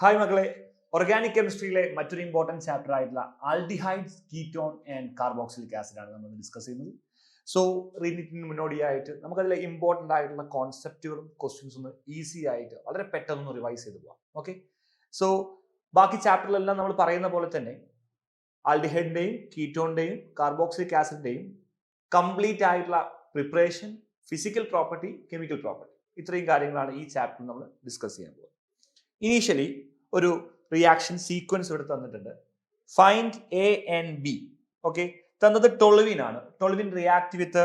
Hi മക്കളെ, organic കെമിസ്ട്രിയിലെ മറ്റൊരു important chapter ആയിട്ടുള്ള aldehydes, ketone and carboxylic acid ആണ് നമ്മൾ ഡിസ്കസ് ചെയ്യുന്നത്. സോ റീഡിങ്ങിന് മുന്നോടിയായിട്ട് നമുക്കതിലെ ഇമ്പോർട്ടൻ്റ് ആയിട്ടുള്ള കോൺസെപ്റ്റുകളും ക്വസ്റ്റ്യൻസും ഒന്ന് ഈസി ആയിട്ട് വളരെ പെട്ടെന്ന് റിവൈസ് ചെയ്ത് പോവാം. ഓക്കെ, സോ ബാക്കി ചാപ്റ്ററിലെല്ലാം നമ്മൾ പറയുന്ന പോലെ തന്നെ ആൽഡിഹൈഡിൻ്റെയും കീറ്റോണിൻ്റെയും കാർബോക്സിലിക് ആസിഡിൻ്റെയും കംപ്ലീറ്റ് ആയിട്ടുള്ള preparation, physical property, chemical property, ഇത്രയും കാര്യങ്ങളാണ് ഈ ചാപ്റ്ററിൽ നമ്മൾ ഡിസ്കസ് ചെയ്യാൻ പോകുന്നത്. ഇനീഷ്യലി ഒരു റിയാക്ഷൻ സീക്വൻസ് ഇവിടെ തന്നിട്ടുണ്ട്. Find A and B. Okay, തന്നത് ടൊളുവിൻ ആണ്. Toluene react with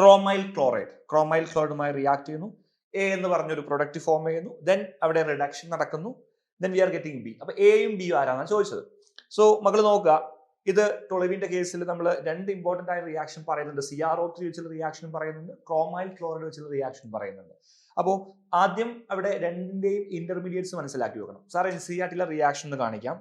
chromyl chloride. Chromyl ക്ലോറൈഡുമായി റിയാക്ട് ചെയ്യുന്നു. എ എന്ന് പറഞ്ഞൊരു പ്രൊഡക്റ്റ് ഫോം ചെയ്യുന്നു. ദെൻ അവിടെ റിഡക്ഷൻ നടക്കുന്നു. Then we are getting B. അപ്പൊ എയും ബിയും ആരാണെന്ന് ചോദിച്ചത്. സോ മകൾ നോക്കുക, ഇത് ടൊളുവിന്റെ കേസിൽ നമ്മൾ രണ്ട് ഇമ്പോർട്ടന്റ് ആയ റിയാക്ഷൻ പറയുന്നുണ്ട്. CrO3 വെച്ചുള്ള റിയാക്ഷൻ പറയുന്നുണ്ട്, ക്രോമൈൽ ക്ലോറൈഡ് വെച്ചുള്ള റിയാക്ഷൻ പറയുന്നുണ്ട്. അപ്പോൾ ആദ്യം അവിടെ രണ്ടിന്റെയും ഇന്റർമീഡിയറ്റ്സ് മനസ്സിലാക്കി വെക്കണം. സാർ NCERT റിയാക്ഷൻ എന്ന് കാണിക്കാം.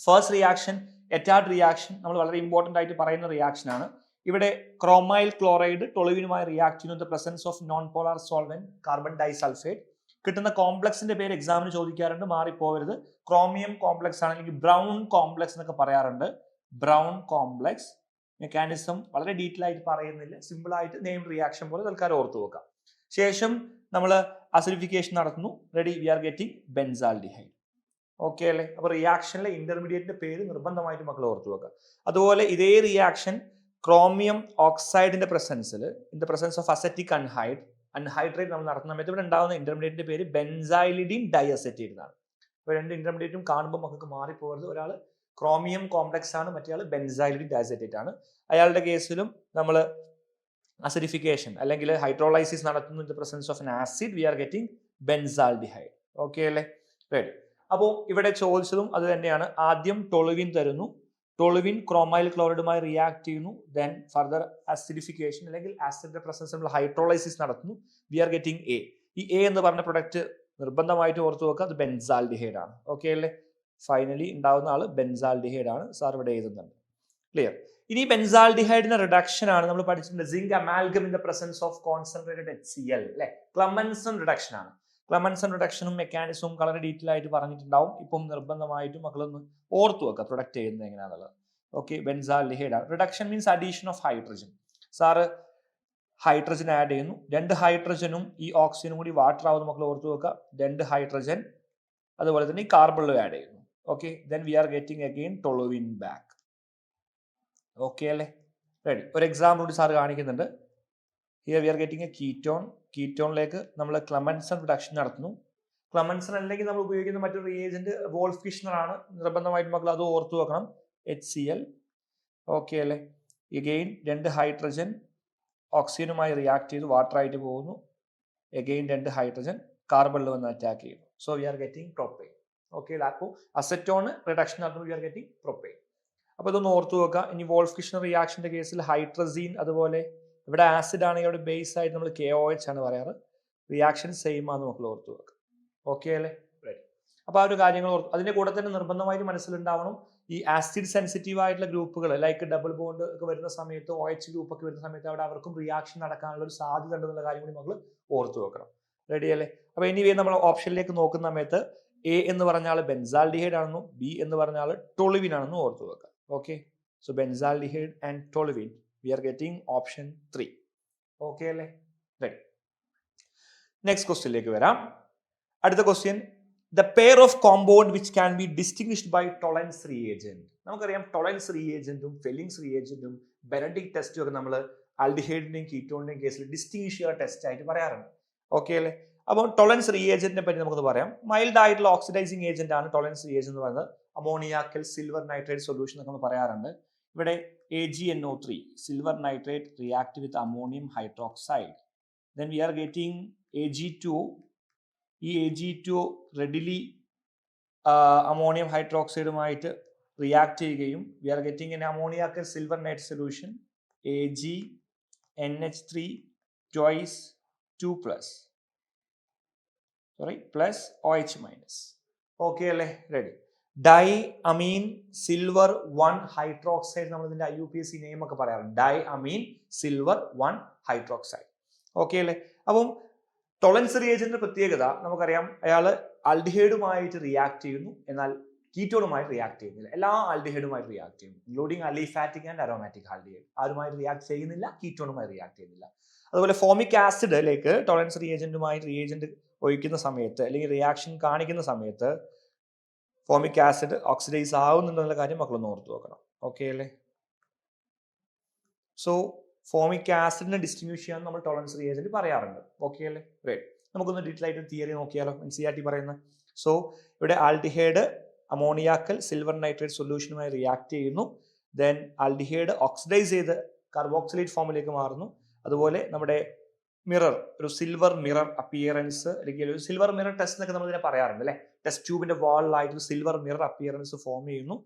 ഫസ്റ്റ് റിയാക്ഷൻ എറ്റാർഡ് റിയാക്ഷൻ, നമ്മൾ വളരെ ഇമ്പോർട്ടന്റ് ആയിട്ട് പറയുന്ന റിയാക്ഷൻ ആണ്. ഇവിടെ ക്രോമൈൽ ക്ലോറൈഡ് ടൊളുവിനുമായി റിയാക്ട് ചെയ്യുന്ന presence of non polar solvent carbon disulphate. കിട്ടുന്ന കോംപ്ലക്സിന്റെ പേര് എക്സാമിന് ചോദിക്കാറുണ്ട്, മാറിപ്പോവരുത്. ക്രോമിയം കോംപ്ലക്സ് ആണ്, അല്ലെങ്കിൽ ബ്രൗൺ കോംപ്ലക്സ് എന്നൊക്കെ പറയാറുണ്ട്. Brown complex. മെക്കാനിസം വളരെ ഡീറ്റെയിൽ ആയിട്ട് പറയുന്നില്ല, സിമ്പിൾ ആയിട്ട് നെയിം റിയാക്ഷൻ പോലെ തൽക്കാലം ഓർത്തു വെക്കാം. ശേഷം നമ്മൾ അസിഡിഫിക്കേഷൻ നടത്തുന്നു. Ready, we are getting benzaldehyde. Okay അല്ലേ? അപ്പൊ റിയാക്ഷനിലെ ഇന്റർമീഡിയറ്റിന്റെ പേര് നിർബന്ധമായിട്ട് മക്കൾ ഓർത്തു വെക്കുക. അതുപോലെ ഇതേ റിയാക്ഷൻ ക്രോമിയം ഓക്സൈഡിന്റെ പ്രസൻസിൽ, in the presence of acetic anhydride നമ്മൾ നടത്തുന്ന സമയത്ത് ഇവിടെ ഉണ്ടാകുന്ന ഇന്റർമീഡിയറ്റിന്റെ പേര് ബെൻസൈലിഡിൻ ഡൈഅസറ്റേറ്റ് എന്നാണ്. അപ്പൊ രണ്ട് ഇന്റർമീഡിയറ്റും കാണുമ്പോൾ മക്കൾക്ക് മാറിപ്പോകരുത്. ഒരാൾ ക്രോമിയം കോംപ്ലക്സ് ആണ്, മറ്റേ ആൾ ബെൻസൈലിഡിൻ ഡൈഅസറ്റേറ്റ് ആണ്. അയാളുടെ കേസിലും നമ്മൾ അസിഡിഫിക്കേഷൻ അല്ലെങ്കിൽ ഹൈഡ്രോളൈസിസ് നടത്തുന്നു in the presence of an acid, we are getting benzaldehyde. Okay അല്ലേ? റെഡി. അപ്പോൾ ഇവിടെ ചോദിച്ചതും അത് തന്നെയാണ്. ആദ്യം ടൊളുവിൻ തരുന്നു. ടൊളുവിൻ ക്രോമൈൽ ക്ലോറൈഡുമായി റിയാക്ട് ചെയ്യുന്നു. ദെൻ ഫർദർ അസിഡിഫിക്കേഷൻ അല്ലെങ്കിൽ ആസിഡിന്റെ പ്രസൻസ് നമ്മൾ ഹൈഡ്രോളൈസിസ് നടത്തുന്നു. We are getting A. ഈ എ എന്ന് പറഞ്ഞ പ്രൊഡക്റ്റ് നിർബന്ധമായിട്ട് ഓർത്തു വെക്കുക, അത് ബെൻസാൽഡിഹൈഡ് ആണ്. ഓക്കെ അല്ലേ? ഫൈനലി ഉണ്ടാവുന്ന ആള് ബെൻസാൽഡിഹൈഡ് ആണ്. സാർ ഇവിടെ എഴുതുന്നുണ്ട്. ക്ലിയർ? ഇനി ബെൻസാൽഡിഹൈഡിന്റെ റിഡക്ഷൻ ആണ് നമ്മൾ പഠിച്ചിട്ടുണ്ട്. Zinc amalgam in the presence of concentrated HCl അല്ലെ? ക്ലമൻസൺ റിഡക്ഷൻ ആണ്. ക്ലമൻസൺ റിഡക്ഷനും മെക്കാനിസവും വളരെ ഡീറ്റെയിൽ ആയിട്ട് പറഞ്ഞിട്ടുണ്ടാവും. ഇപ്പം നിർബന്ധമായിട്ടും മക്കളൊന്ന് ഓർത്തു വെക്കുക പ്രൊഡക്റ്റ് ചെയ്യുന്നത് എങ്ങനെയാണുള്ളത്. ഓക്കെ, ബെൻസാൽഡിഹൈഡ് ആണ്. Reduction means addition of hydrogen. Sir hydrogen add ചെയ്യുന്നു. രണ്ട് ഹൈഡ്രജനും ഈ ഓക്സിജനും കൂടി വാട്ടർ ആവുന്ന മക്കൾ ഓർത്തു വെക്കുക. രണ്ട് ഹൈഡ്രജൻ, അതുപോലെ തന്നെ ഈ കാർബണിലും ആഡ് ചെയ്യുന്നു. Okay, then we are getting again toluene back. Okay അല്ലേ? റെഡി. ഒരു എക്സാമ്പിൾ കൂടി സാർ കാണിക്കുന്നുണ്ട്. Here we are getting a ketone. കീറ്റോണിലേക്ക് നമ്മൾ ക്ലമൻസൺ റിഡക്ഷൻ നടത്തുന്നു. ക്ലമൻസൺ അല്ലെങ്കിൽ നമ്മൾ ഉപയോഗിക്കുന്ന മറ്റൊരു റിയേജന്റ് വോൾഫ്കിഷ്ണർ ആണ്. നിർബന്ധമായിട്ടും മക്കൾ അത് ഓർത്തു വെക്കണം. HCl. ഓക്കെ അല്ലേ? എഗെയിൻ രണ്ട് ഹൈഡ്രജൻ ഓക്സിജനുമായി റിയാക്ട് ചെയ്ത് വാട്ടർ ആയിട്ട് പോകുന്നു. എഗെയിൻ രണ്ട് ഹൈഡ്രജൻ കാർബണിൽ വന്ന് അറ്റാക്ക് ചെയ്യുന്നു. So we are getting propyne. Okay, അപ്പോൾ അസറ്റോൺ റിഡക്ഷൻ നടത്തുന്നു, വി ആർ ഗെറ്റിംഗ് പ്രൊപ്പൈൻ. അപ്പൊ ഇതൊന്ന് ഓർത്തു വെക്കുക. ഇനി വോൾഫ്കിഷ്ണർ റിയാക്ഷന്റെ കേസിൽ ഹൈഡ്രസീൻ, അതുപോലെ ഇവിടെ ആസിഡ് ആണെങ്കിൽ അവിടെ ബേസ് ആയിട്ട് നമ്മൾ KOH ആണ് പറയാറ്. റിയാക്ഷൻ സെയിം ആണെന്ന് മക്കൾ ഓർത്തു വെക്കുക. ഓക്കെ അല്ലേ? റെഡി. അപ്പൊ ആ ഒരു കാര്യങ്ങൾ ഓർത്തു. അതിന്റെ കൂടെ തന്നെ നിർബന്ധമായിട്ട് മനസ്സിലുണ്ടാവണം, ഈ ആസിഡ് സെൻസിറ്റീവ് ആയിട്ടുള്ള ഗ്രൂപ്പുകൾ ലൈക്ക് ഡബിൾ ബോണ്ട് ഒക്കെ വരുന്ന സമയത്ത്, OH ഗ്രൂപ്പ് ഒക്കെ വരുന്ന സമയത്ത് അവിടെ അവർക്കും റിയാക്ഷൻ നടക്കാനുള്ള ഒരു സാധ്യത ഉണ്ടെന്നുള്ള കാര്യം കൂടി മക്കൾ ഓർത്തു വെക്കണം. റെഡി അല്ലേ? അപ്പൊ ഇനി നമ്മൾ ഓപ്ഷനിലേക്ക് നോക്കുന്ന സമയത്ത് A എന്ന് പറഞ്ഞാൽ ബെൻസാൽഡിഹൈഡ് ആണെന്നും B എന്ന് പറഞ്ഞാൽ ടൊളുവിൻ ആണെന്നും ഓർത്തു വെക്കുക. Okay, so benzaldehyde and toluene, we are getting option 3. Okay അല്ലേ? Right. Next question ലേക്ക് വരാം. അടുത്ത question, the pair of compound which can be distinguished by Tollens reagent. നമുക്കറിയാം ടൊളൻസ് റിയേജന്റും ഫെലിങ്സ് റിയേജന്റും ബെനഡിക് ടെസ്റ്റും ഒക്കെ നമ്മൾ ആൽഡിഹൈഡിന്റെയും കീറ്റോണിന്റെയും കേസിൽ ഡിസ്റ്റിംഗ്വിഷ് ചെയ്യുക ടെസ്റ്റ് ആയിട്ട് പറയാറുണ്ട്. ഓക്കെ അല്ലേ? അപ്പോൾ ടൊളൻസ് റിയേജന്റിനെ പറ്റി നമുക്ക് പറയാം. മൈൽഡ് ആയിട്ടുള്ള ഓക്സിഡൈസിങ് ഏജന്റ് ആണ് ടൊളൻസ് റിയേജന്റ് എന്ന് പറയുന്നത്. അമോണിയാക്കൽ സിൽവർ നൈട്രേറ്റ് സൊല്യൂഷൻ എന്നൊക്കെ നമ്മൾ പറയാറുണ്ട്. ഇവിടെ AgNO3 silver nitrate react with ammonium hydroxide. Then we are getting Ag2. ഈ Ag2 റെഡിലി അമോണിയം ഹൈഡ്രോക്സൈഡുമായിട്ട് റിയാക്ട് ചെയ്യുകയും we are getting an ammoniacal silver nitrate solution AgNH3 twice 2+ plus OH minus. Okay അല്ലേ? Ready. Di amine silver 1 hydroxide, നമ്മൾ ഇതിന്റെ IUPAC name ഒക്കെ പറയാറുണ്ട്. Di amine silver 1 hydroxide. Okay അല്ലേ? അപ്പം ടോളൻസ് റിയേജന്റിന്റെ പ്രത്യേകത നമുക്കറിയാം, അയാൾ ആൽഡിഹൈഡുമായിട്ട് റിയാക്ട് ചെയ്യുന്നു, എന്നാൽ കീറ്റോണുമായിട്ട് റിയാക്ട് ചെയ്യുന്നില്ല. എല്ലാ ആൽഡിഹൈഡുമായിട്ട് റിയാക്ട് ചെയ്യുന്നു, including aliphatic and aromatic aldehyde. ആരുമായിട്ട് റിയാക്ട് ചെയ്യുന്നില്ല, കീറ്റോണുമായി റിയാക്ട് ചെയ്യുന്നില്ല. അതുപോലെ ഫോമിക് ആസിഡിലേക്ക് ടോളൻസ് റിയേജന്റുമായി റിയേജന്റ് ഒഴിക്കുന്ന സമയത്ത് അല്ലെങ്കിൽ റിയാക്ഷൻ കാണിക്കുന്ന സമയത്ത് ഫോമിക് ആസിഡ് ഓക്സിഡൈസ് ആവുന്നുണ്ടെന്നുള്ള കാര്യം മക്കളൊന്ന് ഓർത്ത് നോക്കണം. ഓക്കെ അല്ലേ? സോ ഫോമിക് ആസിഡിനെ ഡിസ്റ്റിങ്വിഷ് ചെയ്യാൻ നമ്മൾ ടോളൻസ് റിയേജന്റ് പറയാറുണ്ട്. ഓക്കെ അല്ലേ? റൈറ്റ്. നമുക്കൊന്ന് ഡീറ്റെയിൽ ആയിട്ട് തിയറി നോക്കിയാലോ? NCERT പറയുന്നത്. സോ ഇവിടെ ആൽഡിഹൈഡ് അമോണിയാക്കൽ സിൽവർ നൈട്രേറ്റ് സൊല്യൂഷനുമായി റിയാക്ട് ചെയ്യുന്നു. ദെൻ ആൽഡിഹൈഡ് ഓക്സിഡൈസ് ചെയ്ത് കാർബോക്സിലേറ്റ് ഫോമിലേക്ക് മാറുന്നു. അതുപോലെ നമ്മുടെ മിറർ, ഒരു സിൽവർ മിറർ അപ്പിയറൻസ്, അല്ലെങ്കിൽ ഒരു സിൽവർ മിറർ ടെസ്റ്റ് എന്നൊക്കെ നമ്മൾ ഇതിനെ പറയാറുണ്ട് അല്ലെ. ടെസ്റ്റ് ട്യൂബിന്റെ വാളിലായിട്ട് ഒരു സിൽവർ മിറർ അപ്പിയറൻസ് ഫോം ചെയ്യുന്നു.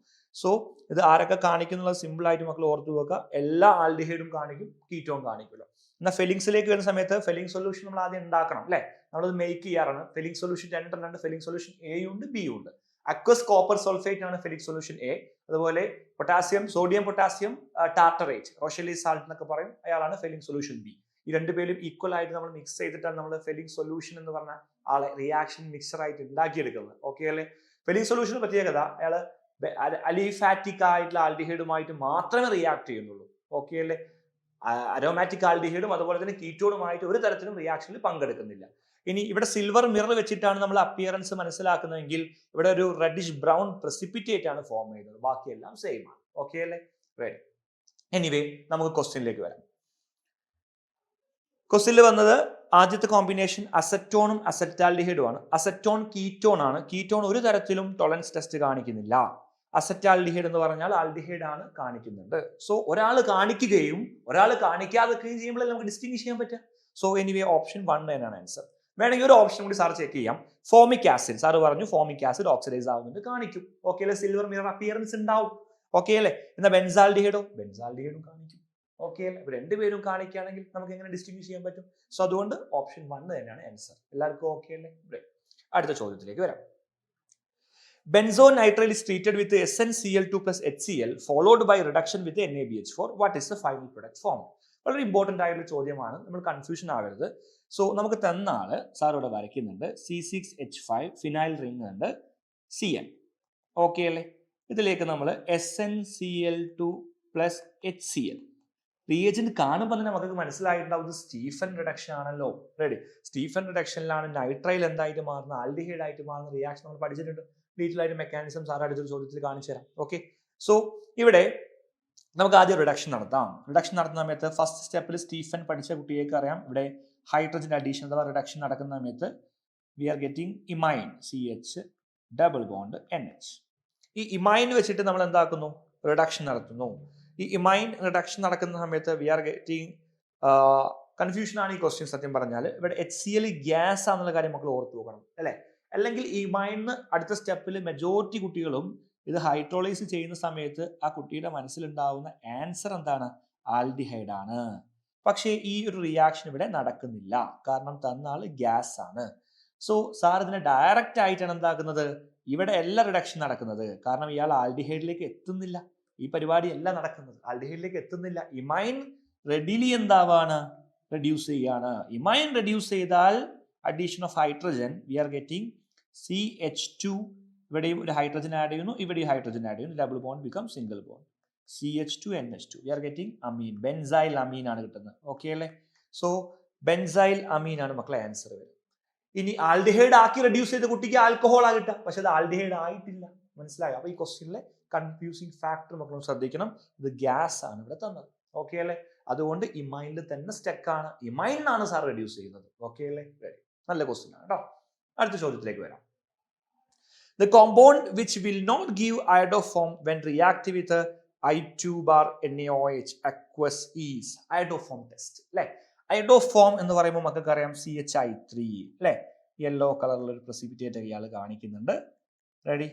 സോ ഇത് ആരൊക്കെ കാണിക്കുന്നുള്ളത് സിമ്പിൾ ആയിട്ട് മക്കൾ ഓർത്തു വെക്കുക. എല്ലാ ആൽഡിഹൈഡും കാണിക്കും, കീറ്റോൺ കാണിക്കില്ല. എന്നാൽ ഫെലിങ്സിലേക്ക് വരുന്ന സമയത്ത് ഫെലിംഗ് സൊല്യൂഷൻ നമ്മൾ ആദ്യം ഉണ്ടാക്കണം അല്ലെ. നമ്മളത് മേക്ക് ചെയ്യാറാണ്. ഫെലിംഗ് സൊല്യൂഷൻ രണ്ടെണ്ണമുണ്ട്. ഫെലിംഗ് സൊല്യൂഷൻ എയും ഉണ്ട്, ബിയും ഉണ്ട്. അക്വസ് കോപ്പർ സൾഫേറ്റ് ആണ് ഫെലിക് സൊല്യൂഷൻ എ. അതുപോലെ potassium, sodium potassium tartrate, Rochelle salt എന്നൊക്കെ പറയും, അയാളാണ് ഫെലിംഗ് സൊല്യൂഷൻ ബി. ഈ രണ്ടുപേരും ഈക്വൽ ആയിട്ട് നമ്മൾ മിക്സ് ചെയ്തിട്ടാണ് നമ്മൾ ഫെലിംഗ് സൊല്യൂഷൻ എന്ന് പറഞ്ഞ ആളെ റിയാക്ഷൻ മിക്സർ ആയിട്ട് ഉണ്ടാക്കിയെടുക്കുന്നത്. ഓക്കെ അല്ലേ? ഫെലിംഗ് സൊല്യൂഷൻ പ്രത്യേകത, അയാള് അലിഫാറ്റിക് ആയിട്ടുള്ള ആൽഡിഹൈഡുമായിട്ട് മാത്രമേ റിയാക്ട് ചെയ്യുന്നുള്ളൂ. ഓക്കെ അല്ലേ? അരോമാറ്റിക് ആൽഡിഹൈഡും അതുപോലെ തന്നെ കീറ്റോണുമായിട്ട് ഒരു തരത്തിലും റിയാക്ഷനിൽ പങ്കെടുക്കുന്നില്ല. ഇനി ഇവിടെ സിൽവർ മിറർ വെച്ചിട്ടാണ് നമ്മൾ അപ്പിയറൻസ് മനസ്സിലാക്കുന്നതെങ്കിൽ ഇവിടെ ഒരു റെഡിഷ് ബ്രൗൺ പ്രസിപ്പിറ്റേറ്റ് ആണ് ഫോം ചെയ്യുന്നത്. ബാക്കിയെല്ലാം സെയിം ആണ്. ഓക്കെ അല്ലേ? റൈറ്റ്. എനിവേ നമുക്ക് ക്വസ്റ്റ്യനിലേക്ക് വരാം. ക്വസ്റ്റ്യനിൽ വന്നത് ആദ്യത്തെ കോമ്പിനേഷൻ അസറ്റോണും അസറ്റാൽഡിഹൈഡും ആണ്. അസറ്റോൺ കീറ്റോൺ ആണ്. കീറ്റോൺ ഒരു തരത്തിലും ടോളറൻസ് ടെസ്റ്റ് കാണിക്കുന്നില്ല. അസറ്റാൽഡിഹൈഡ് എന്ന് പറഞ്ഞാൽ ആൽഡിഹൈഡ് ആണ് കാണിക്കുന്നുണ്ട്. സോ ഒരാൾ കാണിക്കുകയും ഒരാൾ കാണിക്കാതിരിക്കുകയും ചെയ്യുമ്പോഴേ നമുക്ക് ഡിസ്റ്റിങ്വിഷ് ചെയ്യാൻ പറ്റുക. സോ എനിവേ ഓപ്ഷൻ 1 തന്നെയാണ് ആൻസർ. വേണമെങ്കിൽ ഒരു ഓപ്ഷൻ കൂടി സാർ ചെക്ക് ചെയ്യാം. ഫോമിക് ആസിഡ്, സാർ പറഞ്ഞു ഫോമിക് ആസിഡ് ഓക്സിഡൈസ് ആവുന്നുണ്ട്, കാണിക്കും. ഓക്കെ അല്ലേ? സിൽവർ മിറർ അപ്പിയറൻസ് ഉണ്ടാവും. ഓക്കെ അല്ലേ? എന്നാൽ ബെൻസാൽഡിഹൈഡും കാണിക്കും. ഓക്കെ അല്ലേ? രണ്ടുപേരും കാണിക്കുകയാണെങ്കിൽ നമുക്ക് എങ്ങനെ ഡിസ്റ്റിങ്വിഷ് ചെയ്യാൻ പറ്റും? സോ അതുകൊണ്ട് ഓപ്ഷൻ 1 തന്നെയാണ് ആൻസർ. എല്ലാവർക്കും ഓക്കെ അല്ലേ? അടുത്ത ചോദ്യത്തിലേക്ക് വരാം. Benzoyl nitrile is treated with SnCl2 plus HCl followed by reduction with NaBH4. What is the final product formed? വളരെ ഇമ്പോർട്ടൻ്റ് ആയിട്ടുള്ള ചോദ്യമാണ്, നമ്മൾ കൺഫ്യൂഷൻ ആവരുത്. സോ നമുക്ക് തന്ന ആള് സാർ ഇവിടെ വരയ്ക്കുന്നുണ്ട്. C6H5 ഫിനൈൽ റിംഗ് ഉണ്ട്, Cl. ഓക്കെ അല്ലേ? ഇതിലേക്ക് നമ്മൾ SnCl2 plus HCl റിയേജന്റ് കാണുമ്പോൾ തന്നെ നമുക്ക് മനസ്സിലായിട്ടുണ്ടാവും സ്റ്റീഫൻ റിഡക്ഷൻ ആണല്ലോ. റെഡി? സ്റ്റീഫൻ റിഡക്ഷനിലാണ് നൈട്രൈൽ എന്തായിട്ട് മാറുന്ന, ആൽഡിഹൈഡ് ആയിട്ട് മാറുന്ന റിയാക്ഷൻ നമ്മൾ പഠിച്ചിട്ടുണ്ട്. ഡീറ്റെയിൽ ആയിട്ട് മെക്കാനിസം സാർ അടുത്തൊരു ചോദ്യത്തിൽ കാണിച്ചു തരാം. ഓക്കെ. സോ ഇവിടെ നമുക്ക് ആദ്യം റിഡക്ഷൻ നടത്താം. റിഡക്ഷൻ നടത്തുന്ന സമയത്ത് ഫസ്റ്റ് സ്റ്റെപ്പിൽ സ്റ്റീഫൻ പഠിച്ച കുട്ടിയേക്ക് അറിയാം, ഇവിടെ ഹൈഡ്രജൻ അഡീഷൻ അഥവാ റിഡക്ഷൻ നടക്കുന്ന സമയത്ത് we are getting imine CH double bond NH. ഈ ഇമൈൻ വെച്ചിട്ട് നമ്മൾ എന്താക്കുന്നു? റിഡക്ഷൻ നടത്തുന്നു. ഈ ഇമൈൻ റിഡക്ഷൻ നടക്കുന്ന സമയത്ത് വി ആർ ഗെറ്റിംഗ് കൺഫ്യൂഷൻ ആണ് ഈ ക്വസ്റ്റ്യൻ. സത്യം പറഞ്ഞാൽ ഇവിടെ HCl ഗ്യാസ് ആണെന്നുള്ള കാര്യം മക്കൾ ഓർത്ത് നോക്കണം അല്ലെ. അല്ലെങ്കിൽ ഇമൈന് അടുത്ത സ്റ്റെപ്പിൽ മെജോറിറ്റി കുട്ടികളും ഇത് ഹൈഡ്രോളൈസ് ചെയ്യുന്ന സമയത്ത് ആ കുട്ടിയുടെ മനസ്സിലുണ്ടാവുന്ന ആൻസർ എന്താണ്? ആൽഡിഹൈഡ് ആണ്. പക്ഷേ ഈ ഒരു റിയാക്ഷൻ ഇവിടെ നടക്കുന്നില്ല, കാരണം തന്ന ആള് ഗ്യാസ് ആണ്. സോ സാർ ഇതിനെ ഡയറക്റ്റ് ആയിട്ടാണ് എന്താക്കുന്നത്? ഇവിടെ എല്ലാ റിഡക്ഷൻ നടക്കുന്നത്, കാരണം ഇയാൾ ആൽഡിഹൈഡിലേക്ക് എത്തുന്നില്ല. ഈ പരിപാടി എല്ലാം നടക്കുന്നത് ആൽഡിഹൈഡിലേക്ക് എത്തുന്നില്ല. ഇമൈൻ റെഡിലി എന്താവാണ്? റെഡ്യൂസ് ചെയ്യാണ്. ഇമൈൻ റെഡ്യൂസ് ചെയ്താൽ addition of hydrogen we are getting CH2. ഇവിടെയും ഒരു ഹൈഡ്രജൻ ആഡ് ചെയ്യുന്നു, ഇവിടെയും ഹൈഡ്രജൻ ആഡ് ചെയ്യുന്നു. Double bond become single bond CH2 NH2. We are getting amine, benzyl amine ആണ് കിട്ടുന്നത്. ഓക്കെ അല്ലേ? സോ ബെൻസൈൽ അമീൻ ആണ് മക്കളെ ആൻസർ വരും. ഇനി ആൽഡിഹൈഡ് ആക്കി റെഡ്യൂസ് ചെയ്ത കുട്ടിക്ക് ആൽക്കഹോൾ ആ കിട്ടുക, പക്ഷെ അത് ആൽഡിഹൈഡ് ആയിട്ടില്ല. മനസ്സിലായോ? അപ്പൊ ഈ ക്വസ്റ്റ്യനിലെ കൺഫ്യൂസിങ് ഫാക്ടർ മക്കളും ശ്രദ്ധിക്കണം. ഇത് ഗ്യാസ് ആണ് ഇവിടെ തന്നത്. ഓക്കെ അല്ലേ? അതുകൊണ്ട് ഇമൈനിൽ തന്നെ സ്റ്റക്ക് ആണ്. ഇമൈനാണ് സാർ റെഡ്യൂസ് ചെയ്യുന്നത്. ഓക്കെ അല്ലേ? നല്ല ക്വസ്റ്റ്യൻ ആണ് കേട്ടോ. അടുത്ത ചോദ്യത്തിലേക്ക് വരാം. The compound which will not give iodoform when reactive with I2 bar NaOH aqueous is iodoform test. അല്ലെ? iodoform എന്ന് പറയുമ്പോൾ മക്കൾക്ക് അറിയാം CHI3 അല്ലെ? യെല്ലോ കളറിലുള്ള ഒരു പ്രസിപ്പിറ്റേറ്റ് ഇയാൾ കാണിക്കുന്നുണ്ട്. റെഡി?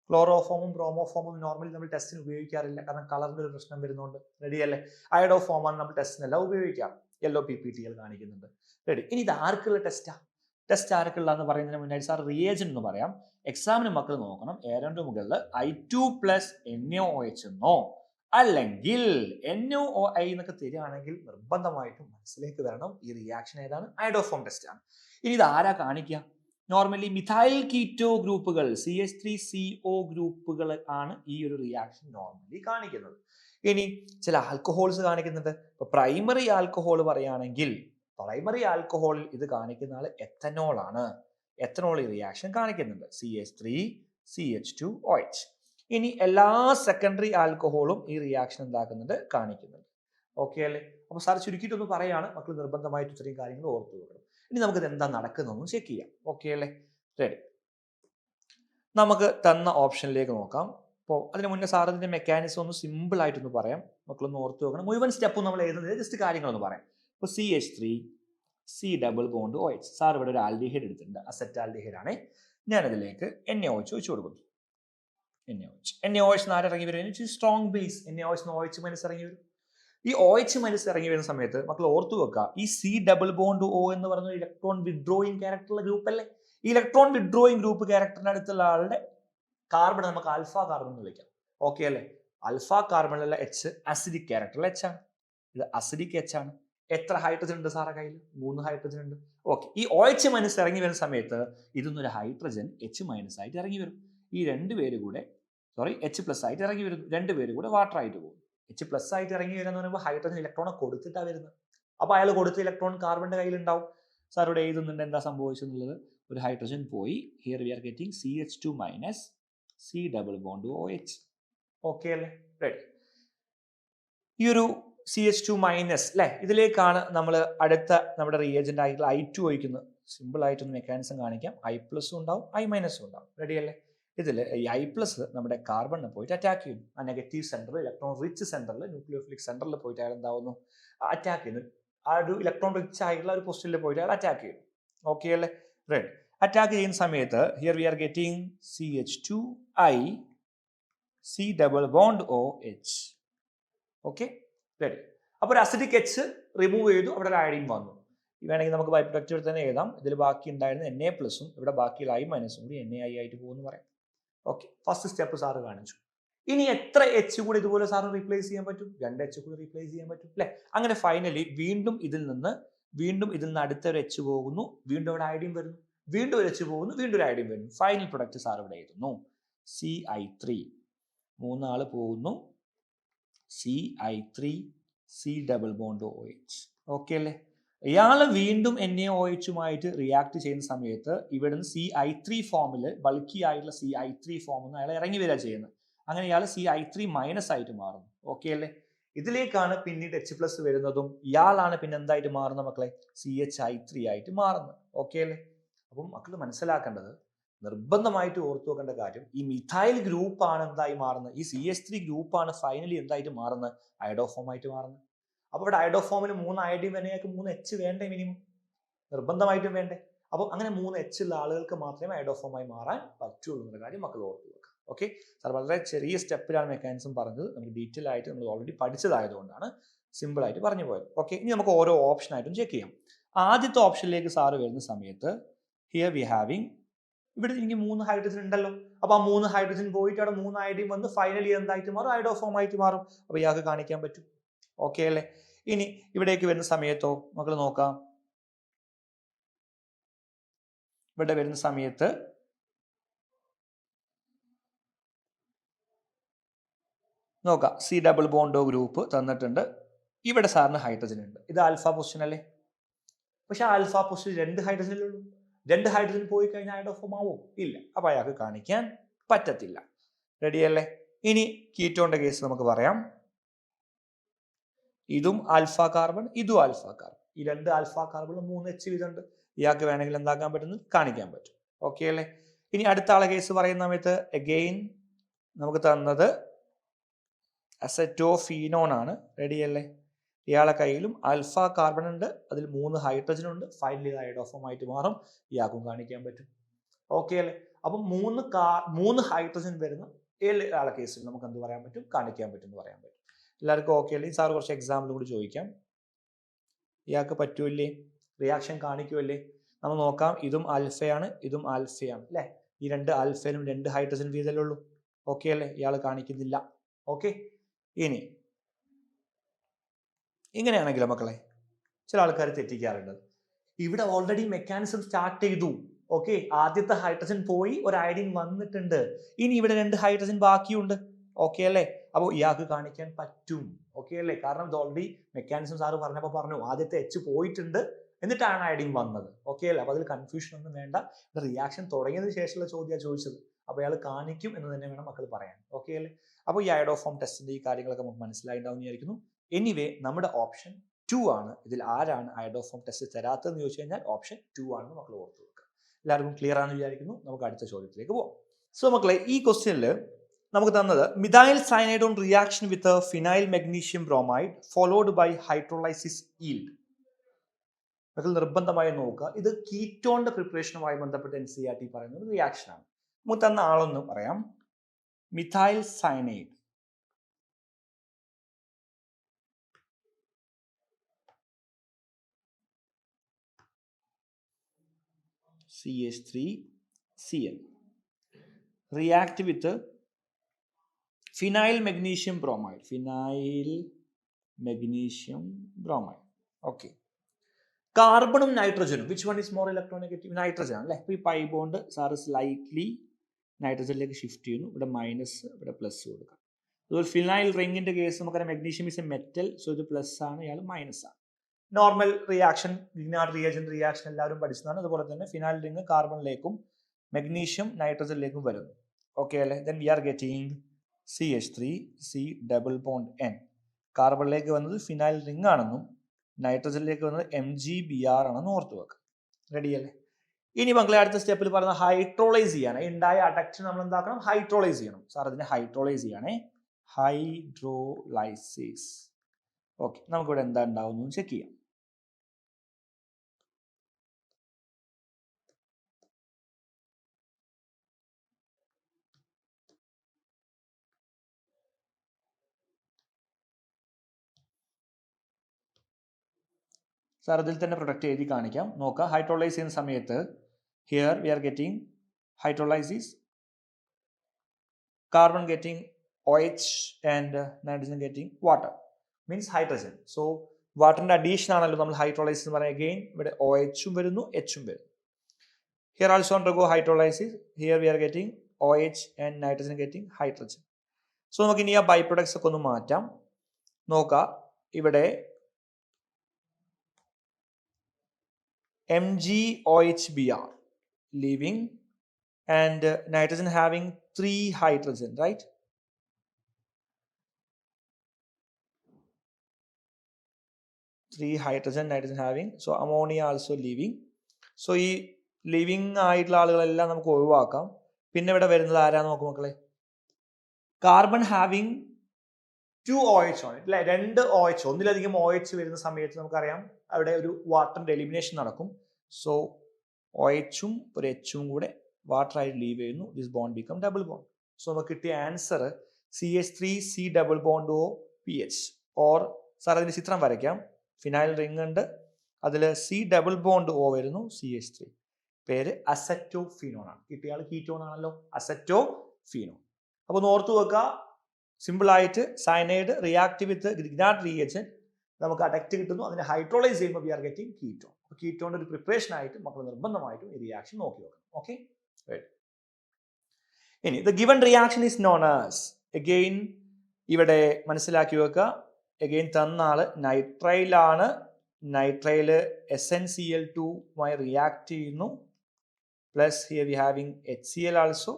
ക്ലോറോഫോമും ബ്രോമോഫോമും നോർമലി നമ്മൾ ടെസ്റ്റിന് ഉപയോഗിക്കാറില്ല, കാരണം കളറിന്റെ ഒരു പ്രശ്നം വരുന്നുണ്ട്. റെഡി അല്ലേ? iodoform ആണ് നമ്മൾ ടെസ്റ്റിനെല്ലാം ഉപയോഗിക്കാം. യെല്ലോ PPTL കാണിക്കുന്നുണ്ട്. റെഡി? ഇനി ഇത് ആർക്കുള്ള ടെസ്റ്റാ? ടെസ്റ്റ് ആർക്കുള്ള എന്ന് പറയുന്നതിന് മുന്നായി സാർ റിയേജന്റ് എന്ന് പറയാം. എക്സാമിന് മക്കൾ നോക്കണം, ഏതാണ്ട് മുകളിൽ I2 plus NaOH എന്നോ അല്ലെങ്കിൽ NaOI എന്നൊക്കെ തരികയാണെങ്കിൽ നിർബന്ധമായിട്ടും മനസ്സിലേക്ക് വരണം ഈ റിയാക്ഷൻ ഏതാണ്? iodoform ടെസ്റ്റ് ആണ്. ഇനി ഇത് ആരാ കാണിക്കുക? നോർമലി മിഥൈൽ കീറ്റോ ഗ്രൂപ്പുകൾ CH3CO ഗ്രൂപ്പുകൾ ആണ് ഈ ഒരു റിയാക്ഷൻ നോർമലി കാണിക്കുന്നത്. ഇനി ചില ആൽക്കഹോൾസ് കാണിക്കുന്നുണ്ട്. ഇപ്പൊ പ്രൈമറി ആൽക്കഹോൾ പറയുകയാണെങ്കിൽ പ്രൈമറി ആൽക്കഹോളിൽ ഇത് കാണിക്കുന്ന ആള് എത്തനോൾ ആണ്. എത്തനോൾ ഈ റിയാക്ഷൻ കാണിക്കുന്നുണ്ട്, CH3CH2OH. ഇനി എല്ലാ സെക്കൻഡറി ആൽക്കഹോളും ഈ റിയാക്ഷൻ എന്താക്കുന്നുണ്ട്, കാണിക്കുന്നുണ്ട്. ഓക്കെ അല്ലേ? അപ്പൊ സാർ ചുരുക്കിയിട്ടൊന്ന് പറയാണ്, മക്കൾ നിർബന്ധമായിട്ട് ഇത്രയും കാര്യങ്ങൾ ഓർത്തു വെക്കണം. ഇനി നമുക്കിത് എന്താ നടക്കുന്നതെന്ന് ചെക്ക് ചെയ്യാം. ഓക്കെ അല്ലേ? റെഡി. നമുക്ക് തന്ന ഓപ്ഷനിലേക്ക് നോക്കാം. അപ്പോൾ അതിന് മുന്നേ സാർ ഇതിന്റെ മെക്കാനിസം ഒന്ന് സിമ്പിൾ ആയിട്ടൊന്ന് പറയാം, മക്കളൊന്ന് ഓർത്ത് വെക്കണം. മുഴുവൻ സ്റ്റെപ്പും നമ്മൾ എഴുതുന്നത് ജസ്റ്റ് കാര്യങ്ങളൊന്ന് പറയാം. ഇപ്പോൾ CH3C∪OH. സാർ ഇവിടെ ഒരു ആൽഡിഹൈഡ് എടുത്തിട്ടുണ്ട്, അസെറ്റാൽഡിഹൈഡ് ആണ്. ഞാനതിലേക്ക് NaOH ഒഴിച്ചു കൊടുക്കുന്നു. NaOH ആരിറങ്ങി വരും? Strong base. NaOH OH minus ഇറങ്ങി വരും. ഈ OH മൈനസ് ഇറങ്ങി വരുന്ന സമയത്ത് മക്കൾ ഓർത്തു വെക്കുക, ഈ C∪O എന്ന് പറയുന്ന ഇലക്ട്രോൺ വിഡ്രോയിങ് ക്യാരക്ടറുള്ള ഗ്രൂപ്പ് അല്ലേ? ഈ ഇലക്ട്രോൺ വിഡ്രോയിങ് ഗ്രൂപ്പ് ക്യാരക്ടറിന്റെ അടുത്തുള്ള ആളുടെ കാർബൺ നമുക്ക് ആൽഫ കാർബൺ എന്ന് വിളിക്കാം. ഓക്കെ അല്ലേ? ആൽഫ കാർബണിലുള്ള H അസിഡിക് ക്യാരക്ടറുള്ള H ആണ്. ഇത് അസിഡിക് H ആണ്. എത്ര ഹൈഡ്രജൻ ഉണ്ട് സാറെ കയ്യിൽ? 3 ഹൈഡ്രജൻ ഉണ്ട്. ഓക്കെ. ഈ OH മൈനസ് ഇറങ്ങി വരുന്ന സമയത്ത് ഇതൊന്നൊരു ഹൈഡ്രജൻ H മൈനസ് ആയിട്ട് ഇറങ്ങി വരും. ഈ രണ്ടുപേര് കൂടെ H പ്ലസ് ആയിട്ട് ഇറങ്ങി വരുന്നു. രണ്ടുപേര് കൂടെ വാട്ടർ ആയിട്ട് പോകും. H പ്ലസ് ആയിട്ട് ഇറങ്ങി വരാന്ന് പറയുമ്പോൾ ഹൈഡ്രജൻ ഇലക്ട്രോണെ കൊടുത്തിട്ടാണ് വരുന്നത്. അപ്പൊ അയാൾ കൊടുത്ത ഇലക്ട്രോൺ കാർബണിന്റെ കയ്യിൽ ഉണ്ടാവും. സാർ ഇവിടെ എഴുതുന്നുണ്ട് എന്താ സംഭവിച്ചെന്നുള്ളത്. ഒരു ഹൈഡ്രജൻ പോയി. Here we are getting CH2 minus C∪OH. Okay അല്ലേ? റെഡി. ഈ ഒരു CH2 മൈനസ് അല്ലെ, ഇതിലേക്കാണ് നമ്മൾ അടുത്ത നമ്മുടെ റിയേജന്റ് ആയിട്ടുള്ള I2 ഒഴിക്കുന്നത്. സിമ്പിൾ ആയിട്ടൊന്ന് മെക്കാനിസം കാണിക്കാം. I പ്ലസും ഉണ്ടാവും, I മൈനസും ഉണ്ടാവും. റെഡി അല്ലേ? ഇതിൽ ഈ I പ്ലസ് നമ്മുടെ കാർബണിനെ പോയിട്ട് അറ്റാക്ക് ചെയ്യുന്നു. ആ നെഗറ്റീവ് സെന്ററിൽ, ഇലക്ട്രോൺ റിച്ച് സെന്ററിൽ, ന്യൂക്ലിയോഫിലിക് സെന്ററിൽ പോയിട്ട് അയാൾ എന്താവുന്നു, അറ്റാക്ക് ചെയ്യുന്നു. ആ ഒരു ഇലക്ട്രോൺ റിച്ച് ആയിട്ടുള്ള ഒരു പൊസിഷനിൽ പോയിട്ട് അയാൾ അറ്റാക്ക് ചെയ്യുന്നു. ഓക്കെ അല്ലേ? റെഡി. അറ്റാക്ക് ചെയ്യുന്ന സമയത്ത് here we are getting CH2I C∪OH. Okay, ready. അപ്പോൾ ഒരു അസിഡിക് H റിമൂവ് ചെയ്തു, അവിടെ ഒരു അയഡിൻ വന്നു. വേണമെങ്കിൽ നമുക്ക് ബൈ പ്രൊഡക്റ്റ് തന്നെ എഴുതാം. ഇതിൽ ബാക്കി ഉണ്ടായിരുന്ന Na പ്ലസും ഇവിടെ ബാക്കിയുള്ള I മൈനസും കൂടി NaI ആയിട്ട് പോകുമെന്ന് പറയാം. ഓക്കെ, ഫസ്റ്റ് സ്റ്റെപ്പ് സാറ് കാണിച്ചു. ഇനി എത്ര H കൂടി ഇതുപോലെ സാറിന് റീപ്ലേസ് ചെയ്യാൻ പറ്റും? 2 H കൂടി റീപ്ലേസ് ചെയ്യാൻ പറ്റും അല്ലെ? അങ്ങനെ ഫൈനലി വീണ്ടും ഇതിൽ നിന്ന് അടുത്ത ഒരു H പോകുന്നു, വീണ്ടും അവിടെ അയഡിൻ വരുന്നു, വീണ്ടും ഒരു H പോകുന്നു, വീണ്ടും ഒരു അയഡിൻ വരുന്നു. ഫൈനൽ പ്രൊഡക്റ്റ് സാർ ഇവിടെ എഴുതുന്നു CI3. 3 ആള് പോകുന്നു, CI3 C∪OH. ഓക്കെ അല്ലേ? ഇയാൾ വീണ്ടും NaOHുമായിട്ട് റിയാക്ട് ചെയ്യുന്ന സമയത്ത് ഇവിടുന്ന് CI3 ഫോമിൽ, ബൾക്കി ആയിട്ടുള്ള CI3 ഫോമിൽ നിന്ന് അയാൾ ഇറങ്ങി വരിക ചെയ്യുന്നത്. അങ്ങനെ ഇയാൾ CI3 മൈനസ് ആയിട്ട് മാറുന്നു. ഓക്കെ അല്ലേ? ഇതിലേക്കാണ് പിന്നീട് H പ്ലസ് വരുന്നതും ഇയാളാണ് പിന്നെ എന്തായിട്ട് മാറുന്നത് മക്കളെ? CHI3 ആയിട്ട് മാറുന്നത്. ഓക്കെ അല്ലേ? അപ്പം മക്കൾ മനസ്സിലാക്കേണ്ടത്, നിർബന്ധമായിട്ട് ഓർത്തു വെക്കേണ്ട കാര്യം, ഈ മിഥൈൽ ഗ്രൂപ്പാണ് എന്തായി മാറുന്നത്, ഈ CH3 ഗ്രൂപ്പാണ് ഫൈനലി എന്തായിട്ട് മാറുന്നത്? അയഡോഫോം ആയിട്ട് മാറുന്നത്. അപ്പൊ ഇവിടെ അയഡോഫോമിന് 3 അയഡിൻ വേണമെങ്കിൽ 3 H വേണ്ടേ? മിനിമം നിർബന്ധമായിട്ടും വേണ്ടേ? അപ്പൊ അങ്ങനെ 3 H ഉള്ള ആളുകൾക്ക് മാത്രമേ അയഡോഫോമായി മാറാൻ പറ്റുള്ളൂ എന്ന കാര്യം മക്കൾ ഓർത്തു വെക്കുക. ഓക്കെ സാർ, വളരെ ചെറിയ സ്റ്റെപ്പിലാണ് മെക്കാനിസം പറഞ്ഞത്. നമുക്ക് ഡീറ്റെയിൽ ആയിട്ട് നമ്മൾ ഓൾറെഡി പഠിച്ചതായതുകൊണ്ടാണ് സിമ്പിൾ ആയിട്ട് പറഞ്ഞു പോയത്. ഓക്കെ, ഇനി നമുക്ക് ഓരോ ഓപ്ഷൻ ആയിട്ടും ചെക്ക് ചെയ്യാം. ആദ്യത്തെ ഓപ്ഷനിലേക്ക് സാറ് വരുന്ന സമയത്ത് ഹിയർ വി ഹാവിങ്, ഇവിടെ എനിക്ക് 3 ഹൈഡ്രജൻ ഉണ്ടല്ലോ. അപ്പൊ ആ 3 ഹൈഡ്രജൻ പോയിട്ട് അവിടെ 3 അയഡിൻ വന്ന് ഫൈനലി എന്തായിട്ട് മാറും? അയഡോഫോം ആയിട്ട് മാറും. അപ്പൊ ഇയാൾക്ക് കാണിക്കാൻ പറ്റും. ഓക്കെ അല്ലേ? ഇനി ഇവിടേക്ക് വരുന്ന സമയത്തോ മക്കൾ നോക്കാം, ഇവിടെ വരുന്ന സമയത്ത് നോക്കാം, C∪O ഗ്രൂപ്പ് തന്നിട്ടുണ്ട്. ഇവിടെ സാറിന് ഹൈഡ്രജൻ ഉണ്ട്. ഇത് ആൽഫ പൊസിഷൻ അല്ലേ? പക്ഷെ ആൽഫ പൊസിഷൻ 2 ഹൈഡ്രജനല്ലേ ഉള്ളൂ. 2 ഹൈഡ്രജൻ പോയി കഴിഞ്ഞാൽ അയഡോഫോം ആവോ? ഇല്ല. അപ്പൊ അയാൾക്ക് കാണിക്കാൻ പറ്റത്തില്ല. റെഡിയല്ലേ? ഇനി കീറ്റോന്റെ കേസ് നമുക്ക് പറയാം. ഇതും ആൽഫ കാർബൺ, ഇതും ആൽഫ കാർബൺ. ഈ 2 ആൽഫ കാർബണിൽ 3 H വീതമുണ്ട്. ഇയാൾക്ക് വേണമെങ്കിൽ എന്താക്കാൻ പറ്റുന്നത്? കാണിക്കാൻ പറ്റും. ഓക്കെ അല്ലേ? ഇനി അടുത്ത ആളെ കേസ് പറയുന്ന സമയത്ത് അഗെയിൻ നമുക്ക് തന്നത് അസറ്റോഫീനോൺ ആണ്. റെഡിയല്ലേ? ഇയാളെ കയ്യിലും ആൽഫ കാർബൺ ഉണ്ട്, അതിൽ 3 ഹൈഡ്രജൻ ഉണ്ട്. ഫൈനലി അയഡോഫോം ആയിട്ട് മാറും. ഇയാൾക്കും കാണിക്കാൻ പറ്റും. ഓക്കെ അല്ലേ? അപ്പം 3 ഹൈഡ്രജൻ വരുന്ന ആളെ കേസിൽ നമുക്ക് എന്ത് പറയാൻ പറ്റും? കാണിക്കാൻ പറ്റും എന്ന് പറയാൻ പറ്റും. എല്ലാവർക്കും ഓക്കെ അല്ലേ? സാർ കുറച്ച് എക്സാമ്പിൾ കൂടി ചോദിക്കാം. ഇയാൾക്ക് പറ്റൂല്ലേ? റിയാക്ഷൻ കാണിക്കുമല്ലേ? നമ്മൾ നോക്കാം. ഇതും ആൽഫയാണ്, ഇതും ആൽഫയാണ് അല്ലെ? ഈ 2 ആൽഫയിലും 2 ഹൈഡ്രജൻ വീതമല്ലേ ഉള്ളൂ. ഓക്കെ അല്ലേ? ഇയാൾ കാണിക്കുന്നില്ല. ഓക്കെ, ഇനി ഇങ്ങനെയാണെങ്കിലോ മക്കളെ, ചില ആൾക്കാർ തെറ്റിക്കാറുണ്ട്. ഇവിടെ ഓൾറെഡി മെക്കാനിസം സ്റ്റാർട്ട് ചെയ്തു. ഓക്കെ, ആദ്യത്തെ ഹൈഡ്രജൻ പോയി, ഒരു അയഡിൻ വന്നിട്ടുണ്ട്. ഇനി ഇവിടെ 2 ഹൈഡ്രജൻ ബാക്കിയുണ്ട്. ഓക്കെ അല്ലേ? അപ്പോൾ ഇയാൾക്ക് കാണിക്കാൻ പറ്റും. ഓക്കെ അല്ലേ? കാരണം ഇത് ഓൾറെഡി മെക്കാനിസം സാറ് പറഞ്ഞപ്പോൾ പറഞ്ഞു ആദ്യത്തെ എച്ച് പോയിട്ടുണ്ട്, എന്നിട്ടാണ് അയഡിൻ വന്നത്. ഓക്കെ അല്ലേ? അപ്പോൾ അതിൽ കൺഫ്യൂഷൻ ഒന്നും വേണ്ട. റിയാക്ഷൻ തുടങ്ങിയതിന് ശേഷമുള്ള ചോദ്യമാണ് ചോദിച്ചത്. അപ്പോൾ അയാൾ കാണിക്കും എന്ന് തന്നെ വേണം മക്കൾ പറയാൻ. ഓക്കെ അല്ലേ? അപ്പോൾ ഈ അയഡോഫോം ടെസ്റ്റിന്റെ ഈ കാര്യങ്ങളൊക്കെ നമുക്ക് മനസ്സിലായിട്ടുണ്ടാവും വിചാരിക്കുന്നു. എനിവേ നമ്മുടെ ഓപ്ഷൻ 2 ആണ്. ഇതിൽ ആരാണ് അയഡോഫോം ടെസ്റ്റ് തരാത്തതെന്ന് ചോദിച്ചു കഴിഞ്ഞാൽ ഓപ്ഷൻ 2 ആണെന്ന് മക്കൾ ഓർത്തു വെക്കുക. എല്ലാവർക്കും ക്ലിയർ ആണെന്ന് വിചാരിക്കുന്നു. നമുക്ക് അടുത്ത ചോദ്യത്തിലേക്ക് പോകാം. സോ മക്കളെ, ഈ ക്വസ്റ്റ്യനിൽ നമുക്ക് തന്നത് methyl cyanide on reaction with phenyl magnesium bromide followed by hydrolysis yield. മക്കൾ നിർബന്ധമായി നോക്കുക, ഇത് കീറ്റോണിന്റെ പ്രിപ്പറേഷനുമായി ബന്ധപ്പെട്ട് NCERT പറയുന്ന ഒരു റിയാക്ഷൻ ആണ്. നമുക്ക് തന്ന ആളൊന്ന് പറയാം. Methyl cyanide CH3Cl react with phenyl magnesium bromide. Okay. കാർബണും നൈട്രജനും, which one is more electronegative? Nitrogen അല്ലേ? അപ്പോൾ ഈ പൈ ബോണ്ട് സാറ് സ്ലൈറ്റ്ലി നൈട്രജനിലേക്ക് ഷിഫ്റ്റ് ചെയ്യുന്നു. ഇവിടെ മൈനസ്, ഇവിടെ പ്ലസ് കൊടുക്കാം. അതുപോലെ ഫിനൈൽ റിങ്ങിന്റെ കേസ് നമുക്കറിയാം, magnesium is A metal, so ഇത് പ്ലസ് ആണ്, ഇയാൾ മൈനസ് ആണ്. Normal reaction, Grignard reagent reaction എല്ലാവരും പഠിച്ചതാണ്. അതുപോലെ തന്നെ ഫിനൈൽ റിങ് കാർബണിലേക്കും മെഗ്നീഷ്യം നൈട്രജനിലേക്കും വരുന്നു. ഓക്കെ അല്ലേ? Then we are getting CH3C double bond N. കാർബണിലേക്ക് വന്നത് ഫിനൈൽ റിങ് ആണെന്നും നൈട്രജനിലേക്ക് വന്നത് MgBr ആണെന്ന് ഓർത്ത് വെക്കുക. റെഡി അല്ലേ? ഇനി മക്കളെ അടുത്ത സ്റ്റെപ്പിൽ പറയുന്ന ഹൈഡ്രോളൈസ് ചെയ്യാണ്. ഉണ്ടായ അഡക്ഷൻ നമ്മൾ എന്താക്കണം? ഹൈഡ്രോളൈസ് ചെയ്യണം. സാർ അതിനെ ഹൈഡ്രോളൈസ് ചെയ്യണേ. ഹൈഡ്രോലൈസിസ്. ഓക്കെ, നമുക്കിവിടെ എന്താ ഉണ്ടാവുന്നു ചെക്ക് ചെയ്യാം. സാർ അതിൽ തന്നെ പ്രൊഡക്റ്റ് എഴുതി കാണിക്കാം. നോക്കാം, ഹൈഡ്രോളൈസ് ചെയ്യുന്ന സമയത്ത് here we are getting hydrolysis, carbon getting OH and nitrogen getting water, means hydrogen. So വാട്ടറിന്റെ അഡീഷൻ ആണല്ലോ നമ്മൾ ഹൈഡ്രോളൈസിസ് എന്ന് പറയുന്നത്. അഗെയിൻ ഇവിടെ OHും വരുന്നു, Hഉം വരുന്നു. Here also undergo hydrolysis. Here we are getting OH and nitrogen getting hydrogen. So നമുക്ക് ഇനി ആ ബൈ പ്രൊഡക്ട്സ് ഒക്കെ ഒന്ന് മാറ്റാം. നോക്കാം, ഇവിടെ MgOHBr leaving and nitrogen having 3 hydrogen, right? Nitrogen having, so ammonia also leaving. So ഈ ലിവിങ് ആയിട്ടുള്ള ആളുകളെല്ലാം നമുക്ക് ഒഴിവാക്കാം. പിന്നെ ഇവിടെ വരുന്നത് ആരാന്ന് നോക്കും മക്കളെ? കാർബൺ ഹാവിങ് 2 OH ആണ് അല്ലെ? 2 OH, ഒന്നിലധികം OH വരുന്ന സമയത്ത് നമുക്കറിയാം അവിടെ ഒരു വാട്ടറിന്റെ എലിമിനേഷൻ നടക്കും. സോ OHും ഒരു Hഉം കൂടെ വാട്ടർ ആയിട്ട് ലീവ് ചെയ്യുന്നു. This bond become double bond. So നമുക്ക് കിട്ടിയ answer CH3C double bond OPH. Or sir അതിന്റെ ചിത്രം വരയ്ക്കാം. ഫിനൈൽ റിംഗ് ഉണ്ട്, അതിൽ C ഡബിൾ ബോണ്ട് O വരുന്നു, CH3. പേര് അസറ്റോഫിനോൺ ആണ്. കിട്ടിയ ആൾ കീറ്റോൺ ആണല്ലോ, അസറ്റോഫിനോൺ. അപ്പൊ ഒന്ന് ഓർത്തു വെക്കുക, സിമ്പിൾ ആയിട്ട് cyanide react with Grignard reagent, നമുക്ക് അഡക്റ്റ് കിട്ടുന്നു, അതിനെ ഹൈഡ്രോളൈസ് ചെയ്യുമ്പോൾ വി ആർ ഗെറ്റിംഗ് കീറ്റോൺ. കീറ്റോണിന്റെ ഒരു പ്രിപ്പറേഷൻ ആയിട്ട് മക്കൾ നിർബന്ധമായിട്ടും ഈ റിയാക്ഷൻ നോക്കി വെക്കണം. ഓക്കെ, ഇനി the given reaction is known as, again ഇവിടെ മനസ്സിലാക്കി വെക്കുക, അഗെയിൻ തന്ന ആള് നൈട്രൈലാണ്. നൈട്രൈല് SnCl2മായി റിയാക്ട് ചെയ്യുന്നു. Plus here we having HCl also.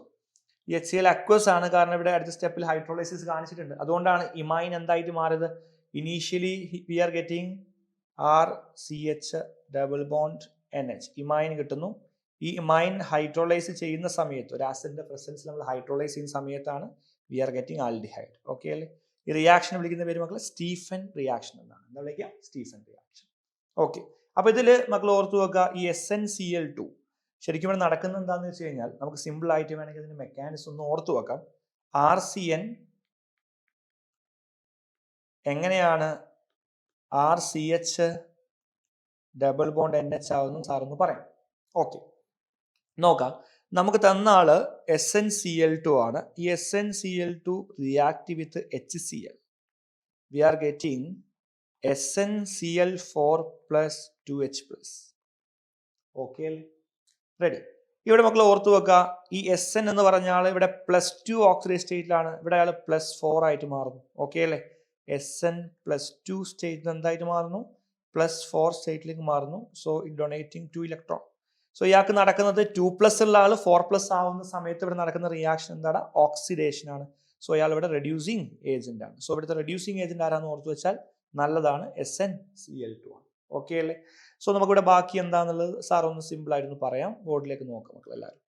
ഈ HCl അക്വസ് ആണ്, കാരണം ഇവിടെ അടുത്ത സ്റ്റെപ്പിൽ ഹൈഡ്രോളൈസിസ് കാണിച്ചിട്ടുണ്ട്. അതുകൊണ്ടാണ് ഇമൈൻ എന്തായിട്ട് മാറിയത്? Initially V are getting RCH double bond NH, ഇമൈൻ കിട്ടുന്നു. ഈ ഇമൈൻ ഹൈഡ്രോളൈസ് ചെയ്യുന്ന സമയത്ത്, ഒരു ആസിഡിന്റെ പ്രസൻസിൽ നമ്മൾ ഹൈഡ്രോളൈസ് ചെയ്യുന്ന സമയത്താണ് we are getting aldehyde. Okay അല്ലേ? ഈ റിയാക്ഷൻ വിളിക്കുന്ന പേര് മക്കൾ സ്റ്റീഫൻ റിയാക്ഷൻ എന്നാണ്. എന്താ വിളിക്കുക? Stephen reaction. ഓക്കെ, അപ്പൊ ഇതിൽ മക്കൾ ഓർത്തു വെക്കുക, ഈ SnCl2 ശരിക്കും ഇവിടെ നടക്കുന്നത് എന്താന്ന് വെച്ച് കഴിഞ്ഞാൽ, നമുക്ക് സിമ്പിൾ ആയിട്ട് വേണമെങ്കിൽ ഇതിന്റെ മെക്കാനിസം ഒന്ന് ഓർത്തു വെക്കാം. RCN എങ്ങനെയാണ് RCH ഡബിൾ ബോണ്ട് NH ആവുന്നു സാറൊന്ന് പറയാം. ഓക്കെ, നോക്കാം. നമുക്ക് തന്ന ആള് SnCl2 ആണ്. ഈ SnCl2 react with HCl. We are getting SnCl4 plus 2H plus. Okay അല്ലേ? റെഡി. ഇവിടെ മക്കൾ ഓർത്തു വെക്കുക, ഈ SN എന്ന് പറഞ്ഞ ആൾ ഇവിടെ +2 ഓക്സിഡൈസ് സ്റ്റേറ്റിലാണ്, ഇവിടെ അയാൾ +4 ആയിട്ട് മാറുന്നു. ഓക്കെ അല്ലേ? SN +2 സ്റ്റേറ്റിൽ എന്തായിട്ട് മാറുന്നു? +4 സ്റ്റേറ്റിലേക്ക് മാറുന്നു. So it donating 2 electron. So ഇയാൾക്ക് നടക്കുന്നത് 2+ ഉള്ള ആൾ 4+ ആവുന്ന സമയത്ത് ഇവിടെ നടക്കുന്ന റിയാക്ഷൻ എന്താണ്? ഓക്സിഡേഷൻ ആണ്. സോ ഇയാൾ ഇവിടെ റെഡ്യൂസിങ് ഏജന്റ് ആണ്. സോ ഇവിടുത്തെ റെഡ്യൂസിങ് ഏജന്റ് ആരാന്ന് ഓർത്തു വെച്ചാൽ നല്ലതാണ്, SnCl2 ആണ്. ഓക്കെ അല്ലേ? സോ നമുക്കിവിടെ ബാക്കി എന്താണെന്നുള്ളത് സാർ ഒന്ന് സിമ്പിൾ ആയിട്ടൊന്ന് പറയാം, ബോർഡിലേക്ക് നോക്കാം മക്കൾ എല്ലാവരും.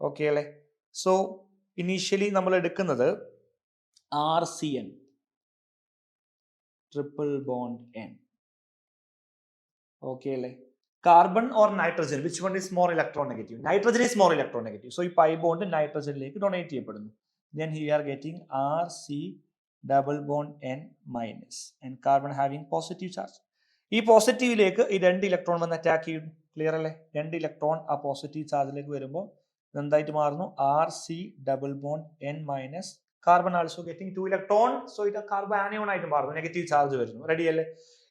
ഓക്കെ അല്ലേ? സോ ഇനീഷ്യലി നമ്മൾ എടുക്കുന്നത് RCN triple bond N. Okay അല്ലേ? Carbon or nitrogen, which one is more electronegative? Nitrogen is more electronegative. So ഈ പൈ ബോണ്ട് നൈട്രജനിലേക്ക് ഡൊണേറ്റ് ചെയ്യപ്പെടുന്നു. Then here are getting RC double bond N minus and carbon having positive charge. ഈ പോസിറ്റീവിലേക്ക് ഈ 2 electron വന്ന് attack ചെയ്യുന്നു. Clear അല്ലേ? 2 electron ആ positive ചാർജിലേക്ക് വരുമ്പോൾ എന്തായിട്ട് മാറുന്നു? RC double bond N minus. Carbon also getting 2 electron. So ഇത് കാർബൺ ആനിയോൺ ആയിട്ട് മാറുന്നു, നെഗറ്റീവ് ചാർജ് വരുന്നു. റെഡി അല്ലേ?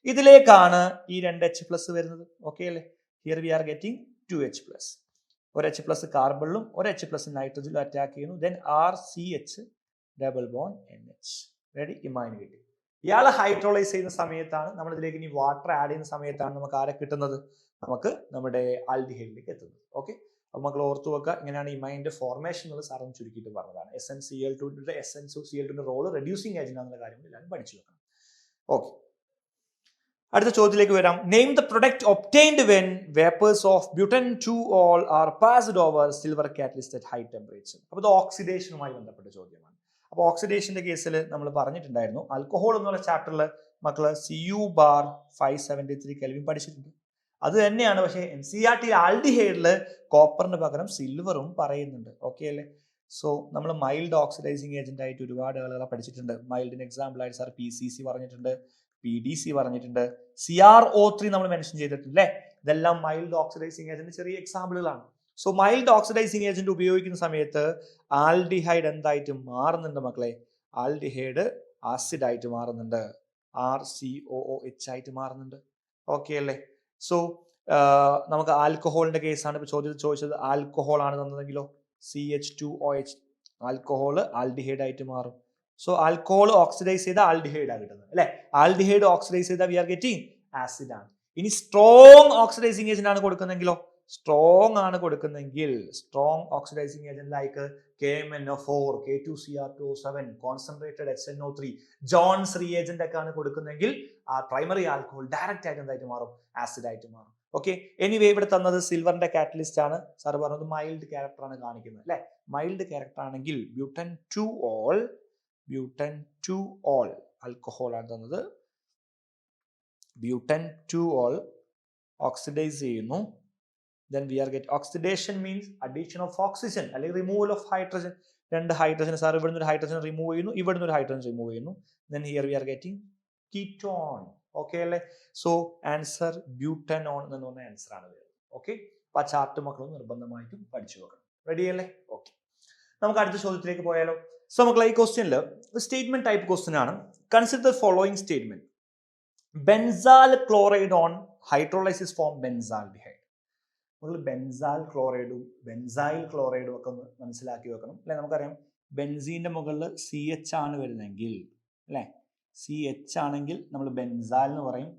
ഇതിലേക്കാണ് ഈ 2H+ വരുന്നത്. ഓക്കെ അല്ലേ? Here we are getting 2H+. ഒരു H+ കാർബണിലും ഒരു H+ നൈട്രജനിലും അറ്റാക്ക് ചെയ്യുന്നു. Then RCH double bond NH. Ready? Imine കിട്ടി. ഇയാളെ ഹൈഡ്രോളൈസ് ചെയ്യുന്ന സമയത്താണ്, നമ്മൾ ഇതിലേക്ക് ഇനി വാട്ടർ ആഡ് ചെയ്യുന്ന സമയത്താണ് നമുക്ക് ആരെ കിട്ടുന്നത്? നമുക്ക് നമ്മുടെ ആൽഡിഹൈഡിലേക്ക് എത്തുന്നത്. ഓക്കെ, അപ്പൊ മക്കൾ ഓർത്തു വെക്കുക, ഇങ്ങനെയാണ് ഇമൈൻ്റെ ഫോർമേഷൻ എന്നുള്ള സാറും ചുരുക്കിയിട്ട് പറഞ്ഞതാണ്. SnCl2ന്റെ SnCl2ന്റെ റോള് റെഡ്യൂസിങ് ഏജന്റ് ആണെന്നുള്ള കാര്യം എല്ലാവരും പഠിച്ചു വെക്കണം. ഓക്കെ, അടുത്ത ചോദ്യത്തിലേക്ക് വരാം. Name the product obtained when vapours of Buten2-ol are passed over silver catalyst at high temperature. അപ്പോൾ ഇത് ഓക്സിഡേഷനുമായി ബന്ധപ്പെട്ട ചോദ്യമാണ്. അപ്പോൾ ഓക്സിഡേഷന്റെ കേസിൽ നമ്മൾ പറഞ്ഞിട്ടുണ്ടായിരുന്നു, ആൽക്കഹോൾ എന്നുള്ള ചാപ്റ്ററിൽ മക്കള് Cu⁻573 കെൽവിൻ പഠിച്ചിട്ടുണ്ട്. അത് തന്നെയാണ്, പക്ഷേ NCERT ആൽഡിഹൈഡിൽ കോപ്പറിന് പകരം സിൽവറും പറയുന്നുണ്ട്. ഓക്കെ അല്ലേ? സോ നമ്മൾ മൈൽഡ് ഓക്സിഡൈസിങ് ഏജന്റ് ആയിട്ട് ഒരുപാട് ആളുകളെ പഠിച്ചിട്ടുണ്ട്. മൈൽഡിന് എക്സാമ്പിൾ ആയിട്ട് സാർ PCC പറഞ്ഞിട്ടുണ്ട്, PDC പറഞ്ഞിട്ടുണ്ട്, CrO3 നമ്മൾ മെൻഷൻ ചെയ്തിട്ടുണ്ട് അല്ലേ? ഇതെല്ലാം മൈൽഡ് ഓക്സിഡൈസിങ് ഏജന്റ് ചെറിയ എക്സാമ്പിളുകളാണ്. സോ മൈൽഡ് ഓക്സിഡൈസിങ് ഏജന്റ് ഉപയോഗിക്കുന്ന സമയത്ത് ആൽഡിഹൈഡ് എന്തായിട്ട് മാറുന്നുണ്ട് മക്കളെ? ആൽഡിഹൈഡ് ആസിഡ് ആയിട്ട് മാറുന്നുണ്ട്, RCOOH ആയിട്ട് മാറുന്നുണ്ട്. ഓക്കെ അല്ലേ? സോ നമുക്ക് ആൽക്കഹോളിന്റെ കേസാണ് ഇപ്പൊ ചോദ്യത്തിൽ ചോദിച്ചത്. ആൽക്കഹോൾ ആണ് തന്നതെങ്കിലോ CH2OH, ആൽക്കഹോൾ ആൽഡിഹൈഡ് ആയിട്ട് മാറും. സോ ആൽക്കഹോൾ ഓക്സിഡൈസ് ചെയ്ത ആൽഡിഹൈഡ് ആണ് കിട്ടുന്നത് അല്ലെ? ആൽഡിഹൈഡ് ഓക്സിഡൈസ് ചെയ്ത വി ആർ ഗെറ്റിംഗ് ആസിഡ് ആണ്. ഇനി സ്ട്രോങ് ഓക്സിഡൈസിങ് ഏജന്റ് ആണ് കൊടുക്കുന്നെങ്കിലോ? സ്ട്രോങ് ആണ് കൊടുക്കുന്നെങ്കിൽ strong oxidising agent like KMnO4, K2Cr2O7, concentrated HNO3, Jones reagent ഒക്കെ ആണ് കൊടുക്കുന്നെങ്കിൽ ആ പ്രൈമറി ആൽക്കഹോൾ ഡയറക്റ്റ് ആയിട്ട് എന്തായിട്ട് മാറും? ആസിഡ് ആയിട്ട് മാറും. ഓക്കെ, എനിവേ ഇവിടെ തന്നത് സിൽവറിന്റെ കാറ്റലിസ്റ്റ് ആണ്. സാർ പറഞ്ഞത് മൈൽഡ് ക്യാരക്ടർ ആണ് കാണിക്കുന്നത് അല്ലെ? മൈൽഡ് ക്യാരക്ടർ ആണെങ്കിൽ Buten2-ol ആൽക്കഹോൾ ആണ് തന്നത്. Buten2-ol ഓക്സിഡൈസ് ചെയ്യുന്നു. Then we are getting oxidation means addition of oxygen അല്ലെങ്കിൽ removal of hydrogen. 2 hydrogen sir ഇവിടുന്ന് ഒരു ഹൈഡ്രജൻ റിമൂവ് ചെയ്യുന്നു, ഇവിടുന്ന് ഒരു ഹൈഡ്രജൻ റിമൂവ് ചെയ്യുന്നു. Then here we are getting ketone. Okay അല്ലേ? സോ ആൻസർ ബ്യൂട്ടനോൺ എന്ന് പറഞ്ഞ ആൻസർ ആണ് വരുന്നത്. ഓക്കെ, അപ്പൊ ആ ചാർട്ട് മക്കളും നിർബന്ധമായിട്ടും പഠിച്ചു വെക്കണം. റെഡി അല്ലേ? ഓക്കെ, നമുക്ക് അടുത്ത ചോദ്യത്തിലേക്ക് പോയാലോ? സോ മക്കളെ ഈ ക്വസ്റ്റ്യനിൽ സ്റ്റേറ്റ്മെന്റ് ടൈപ്പ് ക്വസ്റ്റ്യൻ ആണ്. Consider the following statement. Benzal chloride on hydrolysis form benzaldehyde. നമ്മൾ ബെൻസാൽ ക്ലോറൈഡും ബെൻസൈൽ ക്ലോറൈഡും ഒക്കെ ഒന്ന് മനസ്സിലാക്കി വെക്കണം അല്ലെ? നമുക്കറിയാം ബെൻസീന്റെ മുകളിൽ CH ആണ് വരുന്നെങ്കിൽ അല്ലെ? CH ആണെങ്കിൽ നമ്മൾ ബെൻസാൽ എന്ന് പറയും,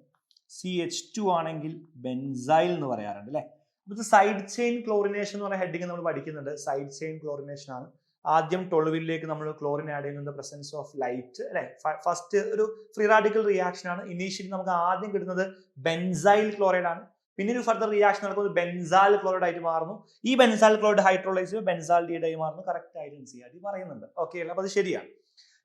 CH2 ആണെങ്കിൽ ബെൻസൈൽ എന്ന് പറയാറുണ്ട് അല്ലെ? അപ്പൊ ഇത് സൈഡ് ചെയിൻ ക്ലോറിനേഷൻ എന്ന് പറയുന്ന ഹെഡിങ് നമ്മൾ പഠിക്കുന്നുണ്ട്. സൈഡ് ചെയിൻ ക്ലോറിനേഷൻ ആണ്. ആദ്യം ടൊളുവിലേക്ക് നമ്മൾ ക്ലോറിൻ ആഡ് ചെയ്യുന്നത് പ്രസൻസ് ഓഫ് ലൈറ്റ് അല്ലെ? ഫസ്റ്റ് ഒരു ഫ്രീ റാഡിക്കൽ റിയാക്ഷൻ ആണ്. ഇനീഷ്യലി നമുക്ക് ആദ്യം കിട്ടുന്നത് ബെൻസൈൽ ക്ലോറൈഡ് ആണ്. പിന്നെ ഒരു ഫർദർ റിയാക്ഷൻ നടക്കുന്നത് ബെൻസാൽ ക്ലോറൈഡ് ആയിട്ട് മാറുന്നു. ഈ ബെൻസാൽ ക്ലോറൈഡ് ഹൈഡ്രോളൈസ് ബെൻസാൽഡിഹൈഡ് ആയി മാറുന്നു. കറക്റ്റ് ആയിട്ട് NCERT പറയുന്നുണ്ട്. ഓക്കെ അല്ല? അപ്പൊ അത് ശരിയാണ്.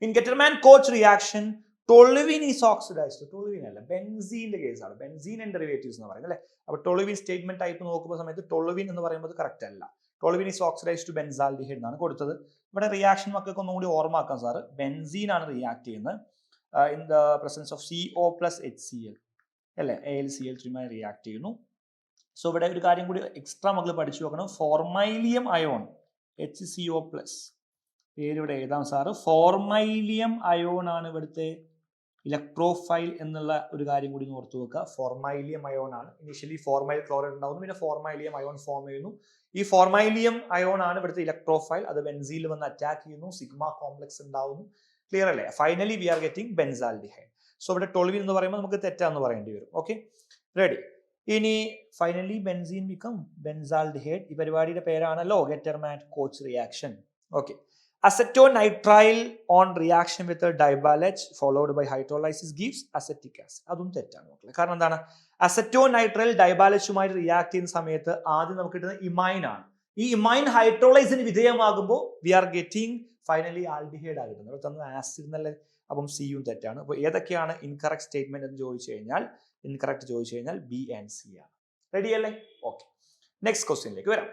In Gattermann Koch reaction toluene is oxidised. Toluene അല്ല, ബെൻസീന്റെ കേസാണ്. ബെൻസീൻ ആൻഡ് ഡെറിവേറ്റീവ്സ് എന്ന് പറയുന്നത് അല്ലെ? അപ്പൊ ടൊളുവിൻ സ്റ്റേറ്റ്മെന്റ് ടൈപ്പ് നോക്കുന്ന സമയത്ത് ടൊളുവിൻ എന്ന് പറയുന്നത് കറക്റ്റ് അല്ല. Toluene is oxidised to benzaldehyde എന്നാണ് കൊടുത്തത്. ഇവിടെ റിയാക്ഷൻ മക്കൾക്ക് ഒന്നുകൂടി ഓർമ്മാക്കാം സാർ. ബെൻസീൻ ആണ് റിയാക്ട് ചെയ്യുന്നത് in the presence of CO plus HCl അല്ലെ? AlCl3മായി റിയാക്ട് ചെയ്യുന്നു. സോ ഇവിടെ ഒരു കാര്യം കൂടി എക്സ്ട്രാ മക്കൾ പഠിച്ചു നോക്കണം. ഫോർമൈലിയം അയോൺ HCO+, പേര് ഇവിടെ എഴുതാം സാറ്. ഫോർമൈലിയം അയോൺ ആണ് ഇവിടുത്തെ ഇലക്ട്രോഫൈൽ എന്നുള്ള ഒരു കാര്യം കൂടി ഓർത്തു വെക്കുക. ഫോർമൈലിയം അയോൺ ആണ്. ഇനിഷ്യലി ഫോർമൈൽ ക്ലോറൈഡ് ഉണ്ടാവുന്നു, പിന്നെ ഫോർമൈലിയം അയോൺ ഫോം ചെയ്യുന്നു. ഈ ഫോർമൈലിയം അയോൺ ആണ് ഇവിടുത്തെ ഇലക്ട്രോഫൈൽ. അത് ബെൻസീനിൽ വന്ന് അറ്റാക്ക് ചെയ്യുന്നു, സിഗ്മ കോംപ്ലക്സ് ഉണ്ടാവുന്നു. ക്ലിയർ അല്ലേ? Finally we are getting benzaldehyde. So ഇവിടെ ടോൾവിൻ എന്ന് പറയുമ്പോൾ നമുക്ക് തെറ്റാന്ന് പറയേണ്ടി വരും. Okay, ready. ഇനി ഫൈനലി ബെൻസീൻ ബിക്കം ബെൻസാൽഡിഹൈഡ്. ഈ പരിപാടിയുടെ പേരാണല്ലോ Gattermann Koch reaction. Okay, acetonitrile on reaction with DIBAL followed by hydrolysis gives acetic acid. അതും തെറ്റാണ് മക്കളെ. കാരണം എന്താണ്? അസറ്റോനൈട്രൈൽ ഡൈബാലറ്റുമായിട്ട് റിയാക്ട് ചെയ്യുന്ന സമയത്ത് ആദ്യം നമുക്ക് കിട്ടുന്ന ഇമൈൻ ആണ്. ഈ ഇമൈൻ ഹൈഡ്രോലൈസിന് വിധേയമാകുമ്പോൾ we are getting finally aldehyde ആണ് കിട്ടുന്നത്. തന്ന ആസിഡ് എന്നല്ലേ, അപ്പം സിയും തെറ്റാണ്. അപ്പോൾ ഏതൊക്കെയാണ് ഇൻകറക്റ്റ് സ്റ്റേറ്റ്മെന്റ് എന്ന് ചോദിച്ചു കഴിഞ്ഞാൽ ബി ആൻഡ് സി ആണ്. റെഡി അല്ലേ? ഓക്കെ, നെക്സ്റ്റ് ക്വസ്റ്റ്യനിലേക്ക് വരാം.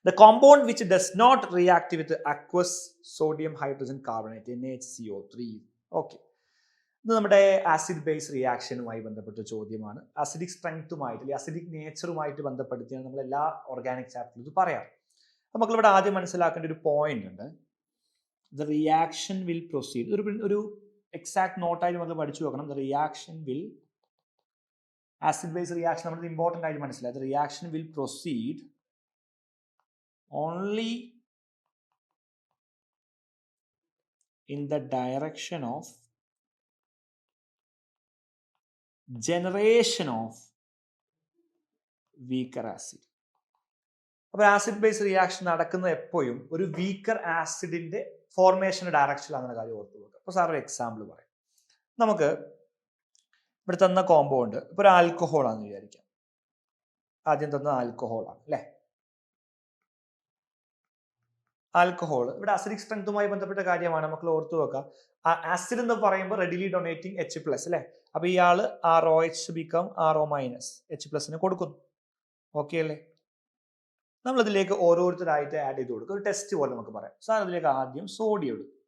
The compound which does not react with aqueous sodium hydrogen carbonate NaCO3. Okay, ഇത് നമ്മുടെ ആസിഡ് ബേസ് റിയാക്ഷനുമായി ബന്ധപ്പെട്ട ചോദ്യമാണ്. അസിഡിക് സ്ട്രെങ്ത്തുമായിട്ട് അല്ലെങ്കിൽ അസിഡിക് നേച്ചറുമായിട്ട് ബന്ധപ്പെടുത്തിയാണ് നമ്മൾ എല്ലാ ഓർഗാനിക് ചാപ്റ്ററിലും ഇത് പറയാം. നമുക്ക് ഇവിടെ ആദ്യം മനസ്സിലാക്കേണ്ട ഒരു പോയിന്റ് ഉണ്ട്. The reaction will proceed. ഒരു എക്സാക്ട് നോട്ടായിട്ട് നമ്മൾ പഠിച്ചു വെക്കണം. The reaction will, acid base reaction നമ്മൾ ഇമ്പോർട്ടൻ്റ് ആയിട്ട് മനസ്സിലായി. The reaction will proceed only in the direction of generation of weaker acid. അപ്പോൾ ആസിഡ് ബേസ് റിയാക്ഷൻ നടക്കുന്ന എപ്പോഴും ഒരു വീക്കർ ആസിഡിന്റെ ഫോർമേഷന്റെ ഡയറക്ഷനിലാണെന്ന കാര്യം ഓർത്തു വെക്കുക. അപ്പോൾ സാർ ഒരു എക്സാമ്പിൾ പറയാം. നമുക്ക് ഇവിടെ തന്ന കോമ്പൗണ്ട് ഇപ്പോൾ ഒരു ആൽക്കഹോൾ ആണെന്ന് വിചാരിക്കാം. ആദ്യം തന്ന ആൽക്കഹോൾ ആണ് അല്ലേ? ആൽക്കഹോൾ ഇവിടെ അസിഡിക് സ്ട്രെങ്തുമായി ബന്ധപ്പെട്ട കാര്യമാണ്, മക്കൾ ഓർത്തു വെക്കുക. ആസിഡ് എന്ന് പറയുമ്പോൾ റെഡിലി ഡൊണേറ്റിംഗ് H+, അല്ലേ? അപ്പൊ ഇയാള് ROH ബിക്കം RO- H+ കൊടുക്കുന്നു. ഓക്കെ അല്ലേ? നമ്മൾ ഇതിലേക്ക് ഓരോരുത്തരായിട്ട് ആഡ് ചെയ്ത് കൊടുക്കും. ഒരു ടെസ്റ്റ് പോലെ നമുക്ക് പറയാം. സാർ അതിലേക്ക് ആദ്യം സോഡിയം എടുക്കും.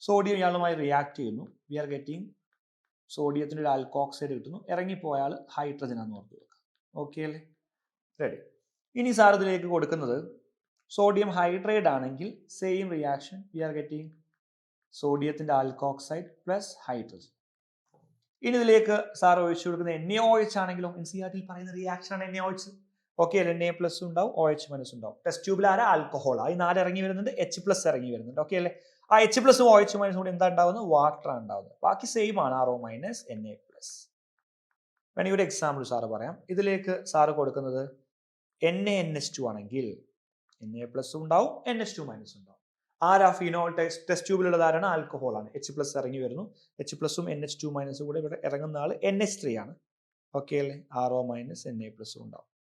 സോഡിയം ഇയാളുമായി റിയാക്ട് ചെയ്യുന്നു. വി ആർ ഗെറ്റിംഗ് സോഡിയത്തിൻ്റെ ഒരു ആൽക്കോക്സൈഡ് കിട്ടുന്നു. ഇറങ്ങിപ്പോയാൽ ഹൈഡ്രജൻ ആണെന്ന് ഓർത്ത് വെക്കുക. ഓക്കെ അല്ലേ? റെഡി. ഇനി സാർ ഇതിലേക്ക് കൊടുക്കുന്നത് സോഡിയം ഹൈഡ്രേറ്റ് ആണെങ്കിൽ same reaction, we are getting സോഡിയത്തിന്റെ ആൽക്കോക്സൈഡ് പ്ലസ് ഹൈഡ്രജൻ. ഇനി ഇതിലേക്ക് സാർ ഒഴിച്ചു കൊടുക്കുന്ന NaOH ആണെങ്കിലോ, NCERT പറയുന്ന റിയാക്ഷൻ ആണ് NaOH. ഓക്കെ അല്ലേ? Na+ ഉണ്ടാവും, OH- ഉണ്ടാവും. ടെസ്റ്റ് ട്യൂബിൽ ആരാ? ആൽക്കഹോൾ. ഈ 4 ഇറങ്ങി വരുന്നുണ്ട്, H+ ഇറങ്ങി വരുന്നുണ്ട്. ഓക്കെ അല്ലേ? ആ H+, OH- കൂടി എന്താ ഉണ്ടാവുന്നത്? വാട്ടർ ആണ് ഉണ്ടാവുന്നത്. ബാക്കി സെയിം ആണ്, RO- Na+. വേണമെങ്കിൽ ഒരു എക്സാമ്പിൾ സാറ് പറയാം. ഇതിലേക്ക് സാറ് കൊടുക്കുന്നത് NaNH2 ആണെങ്കിൽ Na+ ഉണ്ടാവും, NH2- ഉണ്ടാവും. ആരാ? ഫിനോൾ. ടെസ്റ്റ് ട്യൂബിലുള്ളത് ആരാണ്? ആൽക്കഹോൾ ആണ്. H+ ഇറങ്ങി വരുന്നു. H+ഉം NH2- കൂടെ ഇവിടെ ഇറങ്ങുന്ന ആള് NH3 ആണ്. ഓക്കെ അല്ലേ? RO- Na+ ഉണ്ടാവും.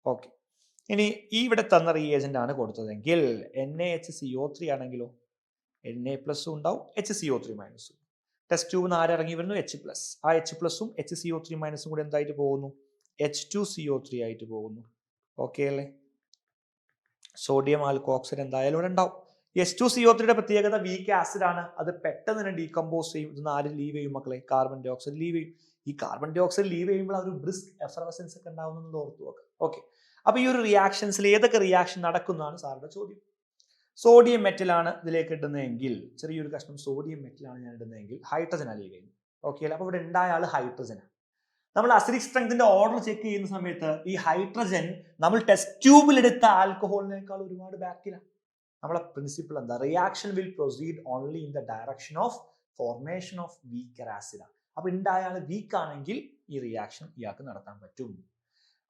ഓക്കെ, ഇനി ഈ ഇവിടെ തന്ന റിയേജന്റ് ആണ് കൊടുത്തതെങ്കിൽ NaHCO3 ആണെങ്കിലോ Na+ ഉണ്ടാവും, HCO3- ടെസ്റ്റ് ട്യൂബിൽ നിന്ന് ആരിറങ്ങി വരുന്നു? H+. ആ H+ഉം HCO3- കൂടെ എന്തായിട്ട് പോകുന്നു? H2CO3 ആയിട്ട് പോകുന്നു. ഓക്കെ അല്ലേ? സോഡിയം ആൽക്കോക്സൈഡ് എന്തായാലും ഇവിടെ ഉണ്ടാവും. H2CO3 പ്രത്യേകത വീക്ക് ആസിഡ് ആണ്. അത് പെട്ടെന്ന് തന്നെ ഡീകമ്പോസ് ചെയ്യും. ഇതൊന്ന് ആര് ലീവ് ചെയ്യും മക്കളെ? കാർബൺ ഡൈ ഓക്സൈഡ് ലീവ് ചെയ്യും. ഈ കാർബൺ ഡൈ ഓക്സൈഡ് ലീവ് ചെയ്യുമ്പോൾ ഒരു ബ്രിസ്ക് എഫറവസൻസ് ഒക്കെ ഉണ്ടാവുന്നത് ഓർത്തു വെക്കുക. ഓക്കെ, അപ്പൊ ഈ ഒരു റിയാക്ഷൻസിൽ ഏതൊക്കെ റിയാക്ഷൻ നടക്കുന്നതാണ് സാറിന്റെ ചോദ്യം. സോഡിയം മെറ്റലാണ് ഇതിലേക്ക് ഇടുന്നതെങ്കിൽ, ചെറിയൊരു കഷ്ണം സോഡിയം മെറ്റലാണ് ഞാൻ ഇടുന്നതെങ്കിൽ ഹൈഡ്രജൻ ലീവ് ചെയ്യുന്നു. ഓക്കെ അല്ലേ? അപ്പൊ ഇവിടെ ഉണ്ടായ ആള് ഹൈഡ്രജനാണ്. നമ്മൾ അസിഡിക് സ്ട്രെങ്ത്തിന്റെ ഓർഡർ ചെക്ക് ചെയ്യുന്ന സമയത്ത് ഈ ഹൈഡ്രജൻ നമ്മൾ ടെസ്റ്റ് ട്യൂബിൽ എടുത്ത ആൽക്കഹോളിനേക്കാൾ ഒരുപാട് ബാക്കിലാണ്. നമ്മളെ പ്രിൻസിപ്പിൾ എന്താ? Reaction will proceed only in the direction of formation of weaker acid. അപ്പൊ ഉണ്ടായാൽ വീക്ക് ആണെങ്കിൽ ഈ റിയാക്ഷൻ ഇയാൾക്ക് നടത്താൻ പറ്റും.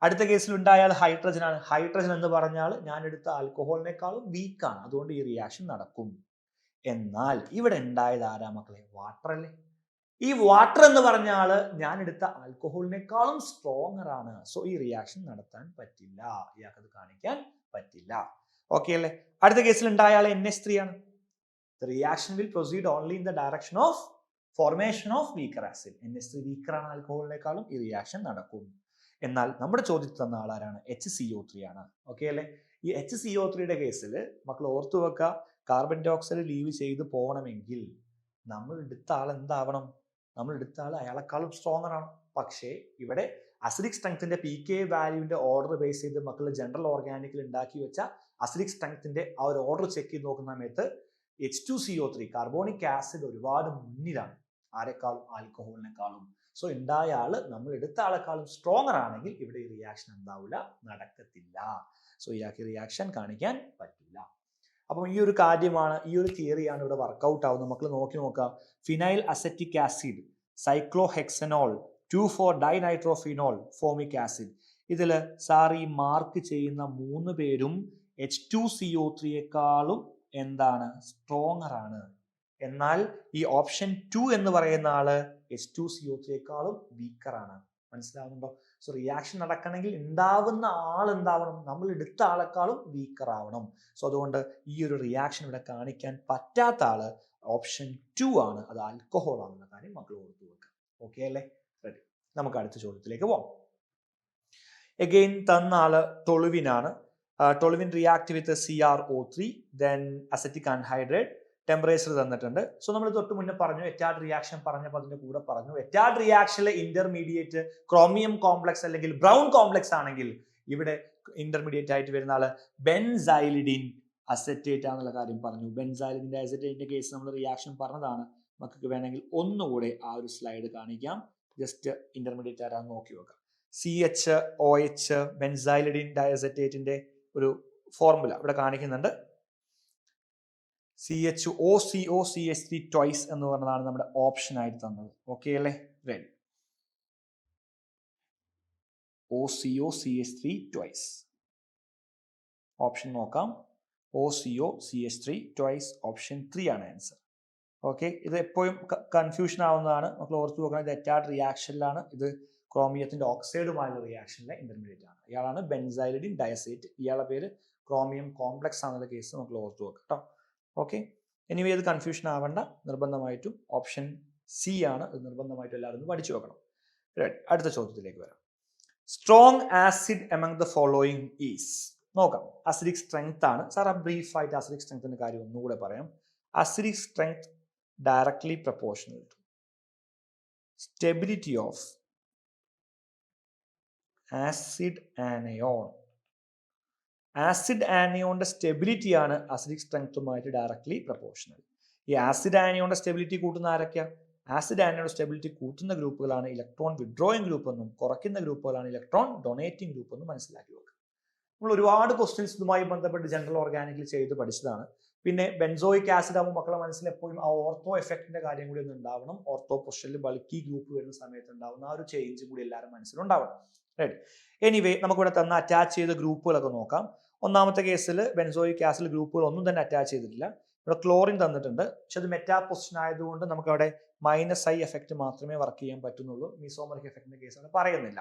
അടുത്ത കേസിൽ ഉണ്ടായാൽ ഹൈഡ്രജൻ ആണ്. ഹൈഡ്രജൻ എന്ന് പറഞ്ഞാൽ ഞാൻ എടുത്ത ആൽക്കഹോളിനേക്കാളും വീക്കാണ്, അതുകൊണ്ട് ഈ റിയാക്ഷൻ നടക്കും. എന്നാൽ ഇവിടെ ഉണ്ടായത് ആരാ മക്കളെ? വാട്ടർ അല്ലേ? ഈ വാട്ടർ എന്ന് പറഞ്ഞാൽ ഞാൻ എടുത്ത ആൽക്കഹോളിനേക്കാളും സ്ട്രോങ്ങർ ആണ്. സോ ഈ റിയാക്ഷൻ നടത്താൻ പറ്റില്ല, ഇയാൾക്ക് അത് കാണിക്കാൻ പറ്റില്ല. ഓക്കെ അല്ലേ? അടുത്ത കേസിൽ ഉണ്ടായാൽ NH3 ആണ്. The reaction will proceed only in the direction of formation of weaker acid. NH3 weaker ആണ് ആൽക്കഹോളിനേക്കാളും, ഈ റിയാക്ഷൻ നടക്കും. എന്നാൽ നമ്മുടെ ചോദ്യത്തിൽ തന്ന ആളാരാണ്? HCO3 ആണ്. ഓക്കെ അല്ലേ? ഈ HCO3 കേസിൽ മക്കൾ ഓർത്തു വെക്കുക, കാർബൺ ഡൈ ഓക്സൈഡ് ലീവ് ചെയ്ത് പോകണമെങ്കിൽ നമ്മൾ എടുത്ത ആൾ എന്താവണം? നമ്മൾ എടുത്ത ആൾ അയാളെക്കാളും സ്ട്രോങ്ങർ ആണ്. പക്ഷേ ഇവിടെ അസിഡിക് സ്ട്രെങ്ത്തിന്റെ PK വാല്യൂവിന്റെ ഓർഡർ ബേസ് ചെയ്ത് മക്കൾ ജനറൽ ഓർഗാനിക്കിൽ ഉണ്ടാക്കി വെച്ച അസിഡിക് സ്ട്രെങ്ത്തിന്റെ ആ ഒരു ഓർഡർ ചെക്ക് ചെയ്ത് നോക്കുന്ന സമയത്ത് H2CO3 കാർബോണിക് ആസിഡ് ഒരുപാട് മുന്നിലാണ്. ആരെക്കാളും? ആൽക്കഹോളിനെക്കാളും. സോ ഉണ്ടായ ആള് നമ്മൾ എടുത്ത ആളെക്കാളും സ്ട്രോങ്ങർ ആണെങ്കിൽ ഇവിടെ ഈ റിയാക്ഷൻ എന്താവില്ല, നടക്കത്തില്ല. സോ ഇയാൾക്ക് റിയാക്ഷൻ കാണിക്കാൻ പറ്റില്ല. അപ്പം ഈ ഒരു കാര്യമാണ്, ഈ ഒരു തിയറിയാണ് ഇവിടെ വർക്കൗട്ട് ആവുന്നത്. മക്കൾ നോക്കാം. Phenyl acetic acid, cyclohexanol, two four dinitrophenol, formic acid. ഇതിൽ സാർ ഈ മാർക്ക് ചെയ്യുന്ന 3 പേരും H2CO3യെക്കാളും എന്താണ്, സ്ട്രോങ്ങർ ആണ്. എന്നാൽ ഈ ഓപ്ഷൻ 2 എന്ന് പറയുന്ന ആള് H2CO3യെക്കാളും വീക്കർ ആണ്. മനസ്സിലാവുന്നുണ്ടോ? സോ റിയാക്ഷൻ നടക്കണമെങ്കിൽ ഉണ്ടാവുന്ന ആൾ എന്താവണം, നമ്മൾ എടുത്ത ആളെക്കാളും വീക്കർ ആവണം. സോ അതുകൊണ്ട് ഈ ഒരു റിയാക്ഷൻ ഇവിടെ കാണിക്കാൻ പറ്റാത്ത ആള് ഓപ്ഷൻ 2 ആണ്, അത് ആൽക്കഹോൾ ആണെന്ന കാര്യം മക്കൾ ഓർത്തു വെക്കുക. ഓക്കെ അല്ലേ? റെഡി. നമുക്ക് അടുത്ത ചോദ്യത്തിലേക്ക് പോകാം. എഗെയിൻ തന്ന ആള് ടൊളുവിനാണ്. Toluene react with CrO3, then acetic anhydride, temperature തന്നിട്ടുണ്ട്. സോ നമ്മൾ തൊട്ട് മുന്നേ പറഞ്ഞു, എറ്റാഡ് റിയാക്ഷൻ പറഞ്ഞപ്പോൾ അതിന്റെ കൂടെ പറഞ്ഞു, എറ്റാഡ് റിയാക്ഷനിലെ ഇന്റർമീഡിയറ്റ് ക്രോമിയം കോംപ്ലക്സ് അല്ലെങ്കിൽ ബ്രൗൺ കോംപ്ലക്സ് ആണെങ്കിൽ ഇവിടെ ഇന്റർമീഡിയറ്റ് ആയിട്ട് വരുന്ന ആള് ബെൻസൈലിഡിൻ അസറ്റേറ്റ് ആണെന്നുള്ള കാര്യം പറഞ്ഞു. ബെൻസൈലിഡിന്റെ അസറ്റേറ്റിന്റെ കേസ് നമ്മൾ റിയാക്ഷൻ പറഞ്ഞതാണ്. നമുക്ക് വേണമെങ്കിൽ ഒന്നുകൂടെ ആ ഒരു സ്ലൈഡ് കാണിക്കാം. ജസ്റ്റ് ഇന്റർമീഡിയറ്റ് ആരാന്ന് നോക്കി നോക്കാം. CHOH ബെൻസൈലിഡിൻ ഡയസറ്റേറ്റിന്റെ ഒരു ഫോർമുല ഇവിടെ കാണിക്കുന്നുണ്ട്. CHOCOCH3 ട്വൈസ് എന്ന് പറഞ്ഞതാണ് നമ്മുടെ ഓപ്ഷൻ ആയിട്ട് തന്നത്. ഓക്കെ അല്ലേ? റെഡി. OCOCH3 ട്വൈസ് ഓപ്ഷൻ നോക്കാം. OCOCH3 ട്വൈസ് ഓപ്ഷൻ 3 ആണ് ആൻസർ. ഓക്കെ, ഇത് എപ്പോഴും കൺഫ്യൂഷൻ ആവുന്നതാണ്. നമ്മൾ ഓർത്ത് നോക്കണം, ഇത് എറ്റാഡ് റിയാക്ഷനിലാണ്. ഇത് ക്രോമിയത്തിന്റെ ഓക്സൈഡുമായുള്ള റിയാക്ഷനിലെ ഇന്റർമീഡിയറ്റ് ആണ്. ഇയാളാണ് ബെൻസൈലിഡിൻ ഡയസേറ്റ്. ഇയാളുടെ പേര് ക്രോമിയം കോംപ്ലക്സ് ആണെന്നുള്ള കേസ് നമുക്ക് ഓർത്ത് നോക്കാം കേട്ടോ. ഓക്കെ, എനിവേ ഇത് കൺഫ്യൂഷൻ ആവേണ്ട. നിർബന്ധമായിട്ടും ഓപ്ഷൻ സി ആണ്. ഇത് നിർബന്ധമായിട്ടും എല്ലാവരും ഒന്ന് പഠിച്ചു വെക്കണം. അടുത്ത ചോദ്യത്തിലേക്ക് വരാം. Strong acid among the following is. നോക്കാം, അസിഡിക് സ്ട്രെങ്ത് ആണ്. സാർ ആ ബ്രീഫ് ആയിട്ട് അസിഡിക് സ്ട്രെങ്ത്തിന്റെ കാര്യം ഒന്നുകൂടെ പറയാം. Acidic strength directly proportional to stability of acid anion. Acid ആനിയോണിന്റെ സ്റ്റെബിലിറ്റി ആണ് അസിഡിക് സ്ട്രെങ്ത്തുമായിട്ട് ഡയറക്ട്ലി പ്രൊപ്പോർഷണൽ. ഈ ആസിഡ് ആനിയോണിന്റെ സ്റ്റെബിലിറ്റി കൂട്ടുന്ന ആരൊക്കെയാ? ആസിഡ് ആനിയോണിന്റെ സ്റ്റെബിലിറ്റി കൂട്ടുന്ന ഗ്രൂപ്പുകളാണ് ഇലക്ട്രോൺ വിഡ്രോയിങ് ഗ്രൂപ്പ് എന്നും കുറയ്ക്കുന്ന ഗ്രൂപ്പുകളാണ് ഇലക്ട്രോൺ ഡൊണേറ്റിംഗ് ഗ്രൂപ്പ് എന്നും മനസ്സിലാക്കി വെക്കുക. നമ്മൾ ഒരുപാട് ക്വസ്റ്റ്യൻസ് ഇതുമായി ബന്ധപ്പെട്ട് ജനറൽ ഓർഗാനിക്കിൽ ചെയ്ത് പഠിച്ചതാണ്. പിന്നെ ബെൻസോയിക് ആസിഡ് ആകുമ്പോൾ മക്കളെ മനസ്സിൽ എപ്പോഴും ആ ഓർത്തോ എഫക്റ്റിന്റെ കാര്യം കൂടി ഒന്ന് ഉണ്ടാവണം. ഓർത്തോ പൊസിഷനിൽ ബൾക്കി ഗ്രൂപ്പ് വരുന്ന സമയത്ത് ഉണ്ടാവുന്ന ആ ഒരു ചേഞ്ച് കൂടി എല്ലാവരും മനസ്സിലുണ്ടാവണം. റൈറ്റ്. എനിവേ നമുക്കിവിടെ തന്ന അറ്റാച്ച് ചെയ്ത ഗ്രൂപ്പുകളൊക്കെ നോക്കാം. ഒന്നാമത്തെ കേസിൽ ബെൻസോയിക് ആസിഡ് ഗ്രൂപ്പുകൾ ഒന്നും തന്നെ അറ്റാച്ച് ചെയ്തിട്ടില്ല. ഇവിടെ ക്ലോറിൻ തന്നിട്ടുണ്ട്, പക്ഷെ അത് മെറ്റാ പൊസിഷൻ ആയതുകൊണ്ട് നമുക്ക് അവിടെ -I എഫക്റ്റ് മാത്രമേ വർക്ക് ചെയ്യാൻ പറ്റുന്നുള്ളൂ. മീസോമറിക് എഫക്റ്റിന്റെ കേസ് അവിടെ പറയുന്നില്ല.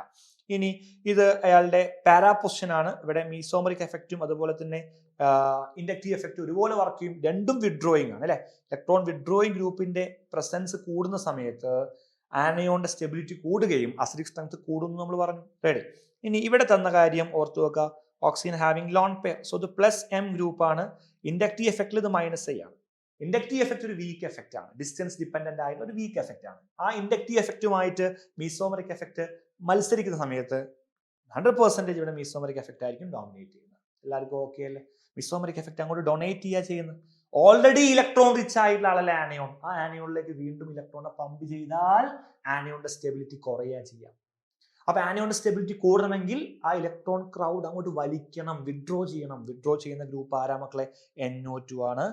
ഇനി ഇത് അയാളുടെ പാരാ പൊസിഷൻ ആണ്. ഇവിടെ മീസോമറിക് എഫക്റ്റും അതുപോലെ തന്നെ ഇൻഡക്റ്റീവ് എഫക്റ്റ് ഒരുപോലെ വർക്ക് ചെയ്യും. രണ്ടും വിഡ്രോയിങ് ആണ് അല്ലെ. ഇലക്ട്രോൺ വിഡ്രോയിങ് ഗ്രൂപ്പിന്റെ പ്രസൻസ് കൂടുന്ന സമയത്ത് ആനയോണിന്റെ സ്റ്റെബിലിറ്റി കൂടുകയും അസിഡിക് സ്ട്രെങ്ത് കൂടുന്നു നമ്മൾ പറഞ്ഞു. റെഡി. ഇനി ഇവിടെ തന്ന കാര്യം ഓർത്തു വെക്കുക, oxygen having lone pair. So ഇത് +M ഗ്രൂപ്പ് ആണ്. ഇൻഡക്റ്റീവ് എഫക്റ്റിൽ ഇത് -I ആണ്. ഇൻഡക്റ്റീവ് എഫക്റ്റ് ഒരു വീക്ക് എഫക്റ്റ് ആണ്, ഡിസ്റ്റൻസ് ഡിപ്പെൻഡന്റ് ആയിട്ടുള്ള ഒരു വീക്ക് എഫക്റ്റ് ആണ്. ആ ഇൻഡക്റ്റീവ് എഫക്റ്റുമായിട്ട് മീസോമറിക് എഫക്റ്റ് മത്സരിക്കുന്ന സമയത്ത് 100% ഇവിടെ മീസോമറിക് എഫക്റ്റ് ആയിരിക്കും ഡോമിനേറ്റ് ചെയ്യുന്നത്. എല്ലാവർക്കും ഓക്കെ അല്ലേ? മീസോമറിക് എഫക്റ്റ് അങ്ങോട്ട് ഡൊണേറ്റ് ചെയ്യുക ചെയ്യുന്നത്. ഓൾറെഡി ഇലക്ട്രോൺ റിച്ച് ആയിട്ടുള്ള ആളല്ലേ ആനയോൺ. ആ ആനയോണിലേക്ക് വീണ്ടും ഇലക്ട്രോണെ പമ്പ് ചെയ്താൽ ആനയോണിന്റെ സ്റ്റെബിലിറ്റി കുറയുക ചെയ്യാം. അപ്പൊ ആനയോണിന്റെ സ്റ്റെബിലിറ്റി കൂടണമെങ്കിൽ ആ ഇലക്ട്രോൺ ക്രൗഡ് അങ്ങോട്ട് വലിക്കണം, വിഡ്രോ ചെയ്യണം. വിഡ്രോ ചെയ്യുന്ന ഗ്രൂപ്പ് ആരാ മക്കളെ? NO2 ആണ്.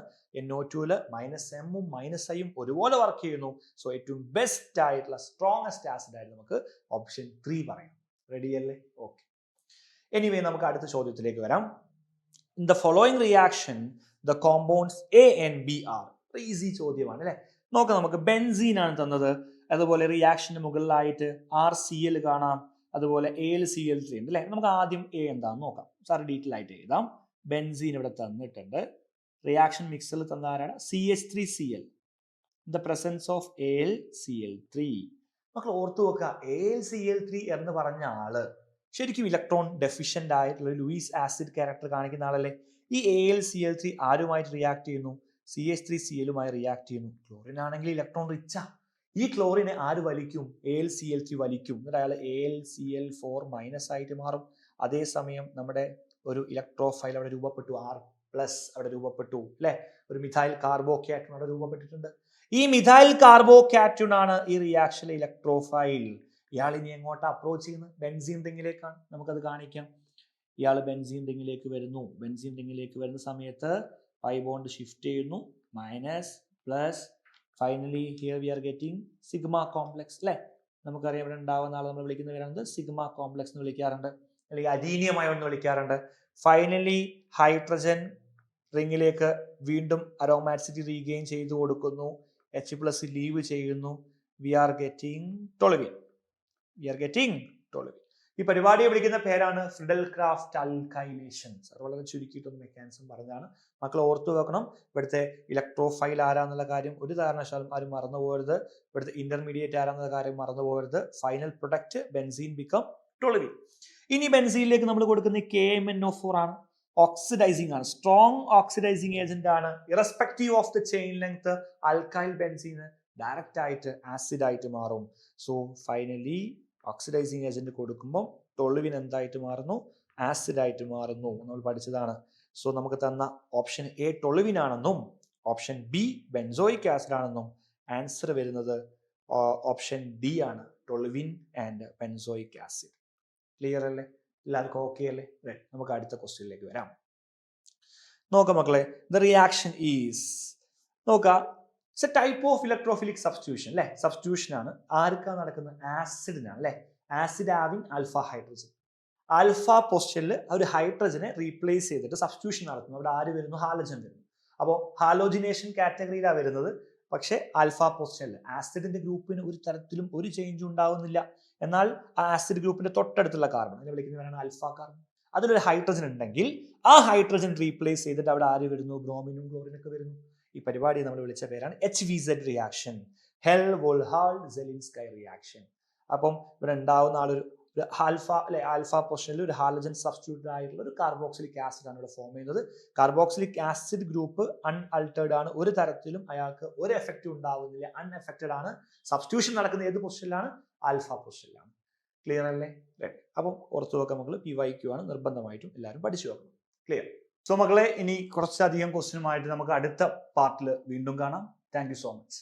NO2ല് -M-ഉം -I-യും ഒരുപോലെ വർക്ക് ചെയ്യുന്നു. സോ ഏറ്റവും ബെസ്റ്റ് ആയിട്ടുള്ള സ്ട്രോങ്സ്റ്റ് ആസിഡ് ആയിട്ട് നമുക്ക് ഓപ്ഷൻ 3 പറയാം. റെഡി അല്ലേ? ഓക്കെ. എനിവേ നമുക്ക് അടുത്ത ചോദ്യത്തിലേക്ക് വരാം. In the following reaction the compounds A and B are. Easy ചോദ്യമാണ് അല്ലെ. നോക്കാം, നമുക്ക് ബെൻസീൻ ആണ് തന്നത്. അതുപോലെ റിയാക്ഷന് മുകളിലായിട്ട് RCl കാണാം, അതുപോലെ AlCl3 ഉണ്ട് അല്ലെ. നമുക്ക് ആദ്യം A എന്താണെന്ന് നോക്കാം. സാർ ഡീറ്റെയിൽ ആയിട്ട് എഴുതാം. ബെൻസീൻ ഇവിടെ തന്നിട്ടുണ്ട്. റിയാക്ഷൻ മിക്സറിൽ തന്ന ആരാണ്? CH3Cl. The presence of AlCl3. മക്കൾ ഓർത്തു വെക്കുക, AlCl3 എന്ന് പറഞ്ഞ ആള് ശരിക്കും ഇലക്ട്രോൺ ഡെഫിഷ്യന്റ് ആയിട്ടുള്ള ലൂയിസ് ആസിഡ് ക്യാരക്ടർ കാണിക്കുന്ന ആളല്ലേ. ഈ AlCl3 ആരുമായിട്ട് റിയാക്ട് ചെയ്യുന്നു? CH3Clയുമായി റിയാക്ട് ചെയ്യുന്നു. ക്ലോറിൻ ആണെങ്കിൽ ഇലക്ട്രോൺ റിച്ചാ. ഈ ക്ലോറിനെ ആര് വലിക്കും? AlCl3 വലിക്കും. എന്നിട്ട് അയാൾ AlCl4- ആയിട്ട് മാറും. അതേസമയം നമ്മുടെ ഒരു ഇലക്ട്രോഫൈൽ അവിടെ രൂപപ്പെട്ടു, R+ അവിടെ രൂപപ്പെട്ടു അല്ലെ. ഒരു മിഥൈൽ കാർബോക്യാറ്റൺ അവിടെ രൂപപ്പെട്ടിട്ടുണ്ട്. ഈ മിഥൈൽ കാർബോ കാറ്റൂൺ ആണ് ഈ റിയാക്ഷനിലെ ഇലക്ട്രോഫൈൽ. ഇയാൾ ഇനി എങ്ങോട്ട് അപ്രോച്ച് ചെയ്യുന്നത്? ബെൻസീൻ റിങ്ങിലേക്കാണ്. നമുക്കത് കാണിക്കാം. ഇയാൾ ബെൻസീൻ റിങ്ങിലേക്ക് വരുന്നു. ബെൻസീൻ റിങ്ങിലേക്ക് വരുന്ന സമയത്ത് പൈ ബോണ്ട് ഷിഫ്റ്റ് ചെയ്യുന്നു, minus plus, finally here we are getting sigma complex അല്ലേ? നമുക്കറിയാം ഇവിടെ ഉണ്ടാവുന്ന ആൾ നമ്മൾ വിളിക്കുന്ന പേരാണ് സിഗ്മ കോംപ്ലക്സ് എന്ന് വിളിക്കാറുണ്ട്, അല്ലെങ്കിൽ അഡീനിയം അയോൺ എന്ന് വിളിക്കാറുണ്ട്. ഫൈനലി ഹൈഡ്രജൻ റിങ്ങിലേക്ക് വീണ്ടും അരോമാറ്റിസിറ്റി റീഗെയിൻ ചെയ്തു കൊടുക്കുന്നു, H+ ലീവ് ചെയ്യുന്നു. We are getting toluene. ഈ പരിപാടിയെ വിളിക്കുന്ന പേരാണ് ഫ്രിഡൽ ക്രാഫ്റ്റ് അൽക്കൈലേഷൻ. വളരെ ചുരുക്കിയിട്ടൊന്ന് മെക്കാനിസം പറഞ്ഞാണ്. മക്കൾ ഓർത്തു വെക്കണം, ഇവിടുത്തെ ഇലക്ട്രോഫൈൽ ആരാന്നുള്ള കാര്യം ഒരു കാരണവശാലും ആരും മറന്നു പോകരുത്. ഇവിടുത്തെ ഇന്റർമീഡിയറ്റ് ആരാന്നുള്ള കാര്യം മറന്നു പോകരുത്. Final product benzene become toluene. ഇനി ബെൻസീനിലേക്ക് നമ്മൾ കൊടുക്കുന്ന KMnO4 ആണ്. ഓക്സിഡൈസിങ് ആണ്, സ്ട്രോങ് ഓക്സിഡൈസിങ് ഏജന്റ് ആണ്. Irrespective of the chain length alkyl ബെൻസീന് ഡയറക്റ്റ് ആയിട്ട് ആസിഡ് ആയിട്ട് മാറും. സോ ഫൈനലി ഓക്സിഡൈസിങ് ഏജന്റ് കൊടുക്കുമ്പോൾ ടോളുവിൻ എന്തായിട്ട് മാറുന്നു? ആസിഡ് ആയിട്ട് മാറുന്നു. നമ്മൾ പഠിച്ചതാണ്. സോ നമുക്ക് തന്ന ഓപ്ഷൻ എ ടോളുവിൻ ആണെന്നും ഓപ്ഷൻ ബി ബെൻസോയിക് ആസിഡ് ആണെന്നും ആൻസർ വരുന്നത് ഓപ്ഷൻ ഡി ആണ്, toluene and benzoic acid. Clear അല്ലേ? എല്ലാവർക്കും ഓക്കെ അല്ലേ? നമുക്ക് അടുത്ത ക്വസ്റ്റ്യനിലേക്ക് വരാം. നോക്കാം മക്കളെ, ദ റിയാക്ഷൻ ഈസ്, നോക്കാം, it's A type of electrophilic substitution അല്ലെ? സബ്സ്റ്റിറ്റ്യൂഷൻ ആണ്. ആർക്കാണ് നടക്കുന്നത്? ആസിഡിനാണ് അല്ലെ? Acid having alpha hydrogen. Alpha പൊസിഷനിൽ ഒരു ഹൈഡ്രജനെ റീപ്ലേസ് ചെയ്തിട്ട് സബ്സ്റ്റിറ്റ്യൂഷൻ നടത്തുന്നു. അവിടെ ആര് വരുന്നു? ഹാലജൻ വരുന്നു. അപ്പോൾ ഹാലോജിനേഷൻ കാറ്റഗറിയിലാണ് വരുന്നത്. പക്ഷെ ആൽഫ പൊസിഷനിൽ ആസിഡിന്റെ ഗ്രൂപ്പിന് ഒരു തരത്തിലും ഒരു ചേഞ്ചും ഉണ്ടാവുന്നില്ല. എന്നാൽ ആ ആസിഡ് ഗ്രൂപ്പിന്റെ തൊട്ടടുത്തുള്ള കാർബൺ, അതിനെ വിളിക്കുന്നവരാണ് ആൽഫ കാർബൺ, അതിലൊരു ഹൈഡ്രജൻ ഉണ്ടെങ്കിൽ ആ ഹൈഡ്രജൻ റീപ്ലേസ് ചെയ്തിട്ട് അവിടെ ആര് വരുന്നു? ബ്രോമിനും ക്ലോറിനും ഒക്കെ വരുന്നു. ഈ പരിപാടി നമ്മൾ വിളിച്ച പേരാണ് HVZ റിയാക്ഷൻ, ഹെൽ-വോൾഹാൾ-സെലിൻസ്കൈ റിയാക്ഷൻ. അപ്പം ഇവിടെ ഉണ്ടാവുന്ന ആളൊരു ആൽഫ അല്ലെ, ആൽഫ പൊസിഷനിൽ ഒരു ഹാലജൻ സബ്സ്റ്റിറ്റ്യൂട്ട് ആയിട്ടുള്ള ഒരു കാർബോക്സിലിക് ആസിഡ് ആണ് ഇവിടെ ഫോം ചെയ്യുന്നത്. കാർബോക്സിലിക് ആസിഡ് ഗ്രൂപ്പ് അൺഅൾട്ടേർഡ് ആണ്, ഒരു തരത്തിലും അയാൾക്ക് ഒരു എഫക്റ്റും ഉണ്ടാവുന്നില്ല, അൺഎഫക്റ്റഡ് ആണ്. സബ്സ്റ്റിറ്റ്യൂഷൻ നടക്കുന്ന ഏത് പൊസിഷനിലാണ്? ആൽഫ പൊസിഷനിലാണ്. ക്ലിയർ അല്ലേ? അപ്പം ഓർത്തു വെക്കാൻ മക്കൾ PYQ ആണ്, നിർബന്ധമായിട്ടും എല്ലാവരും പഠിച്ചു വെക്കണം. ക്ലിയർ? സോ മക്കളെ, ഇനി കുറച്ചധികം ക്വസ്റ്റ്യനുമായിട്ട് നമുക്ക് അടുത്ത പാർട്ടിൽ വീണ്ടും കാണാം. Thank you so much.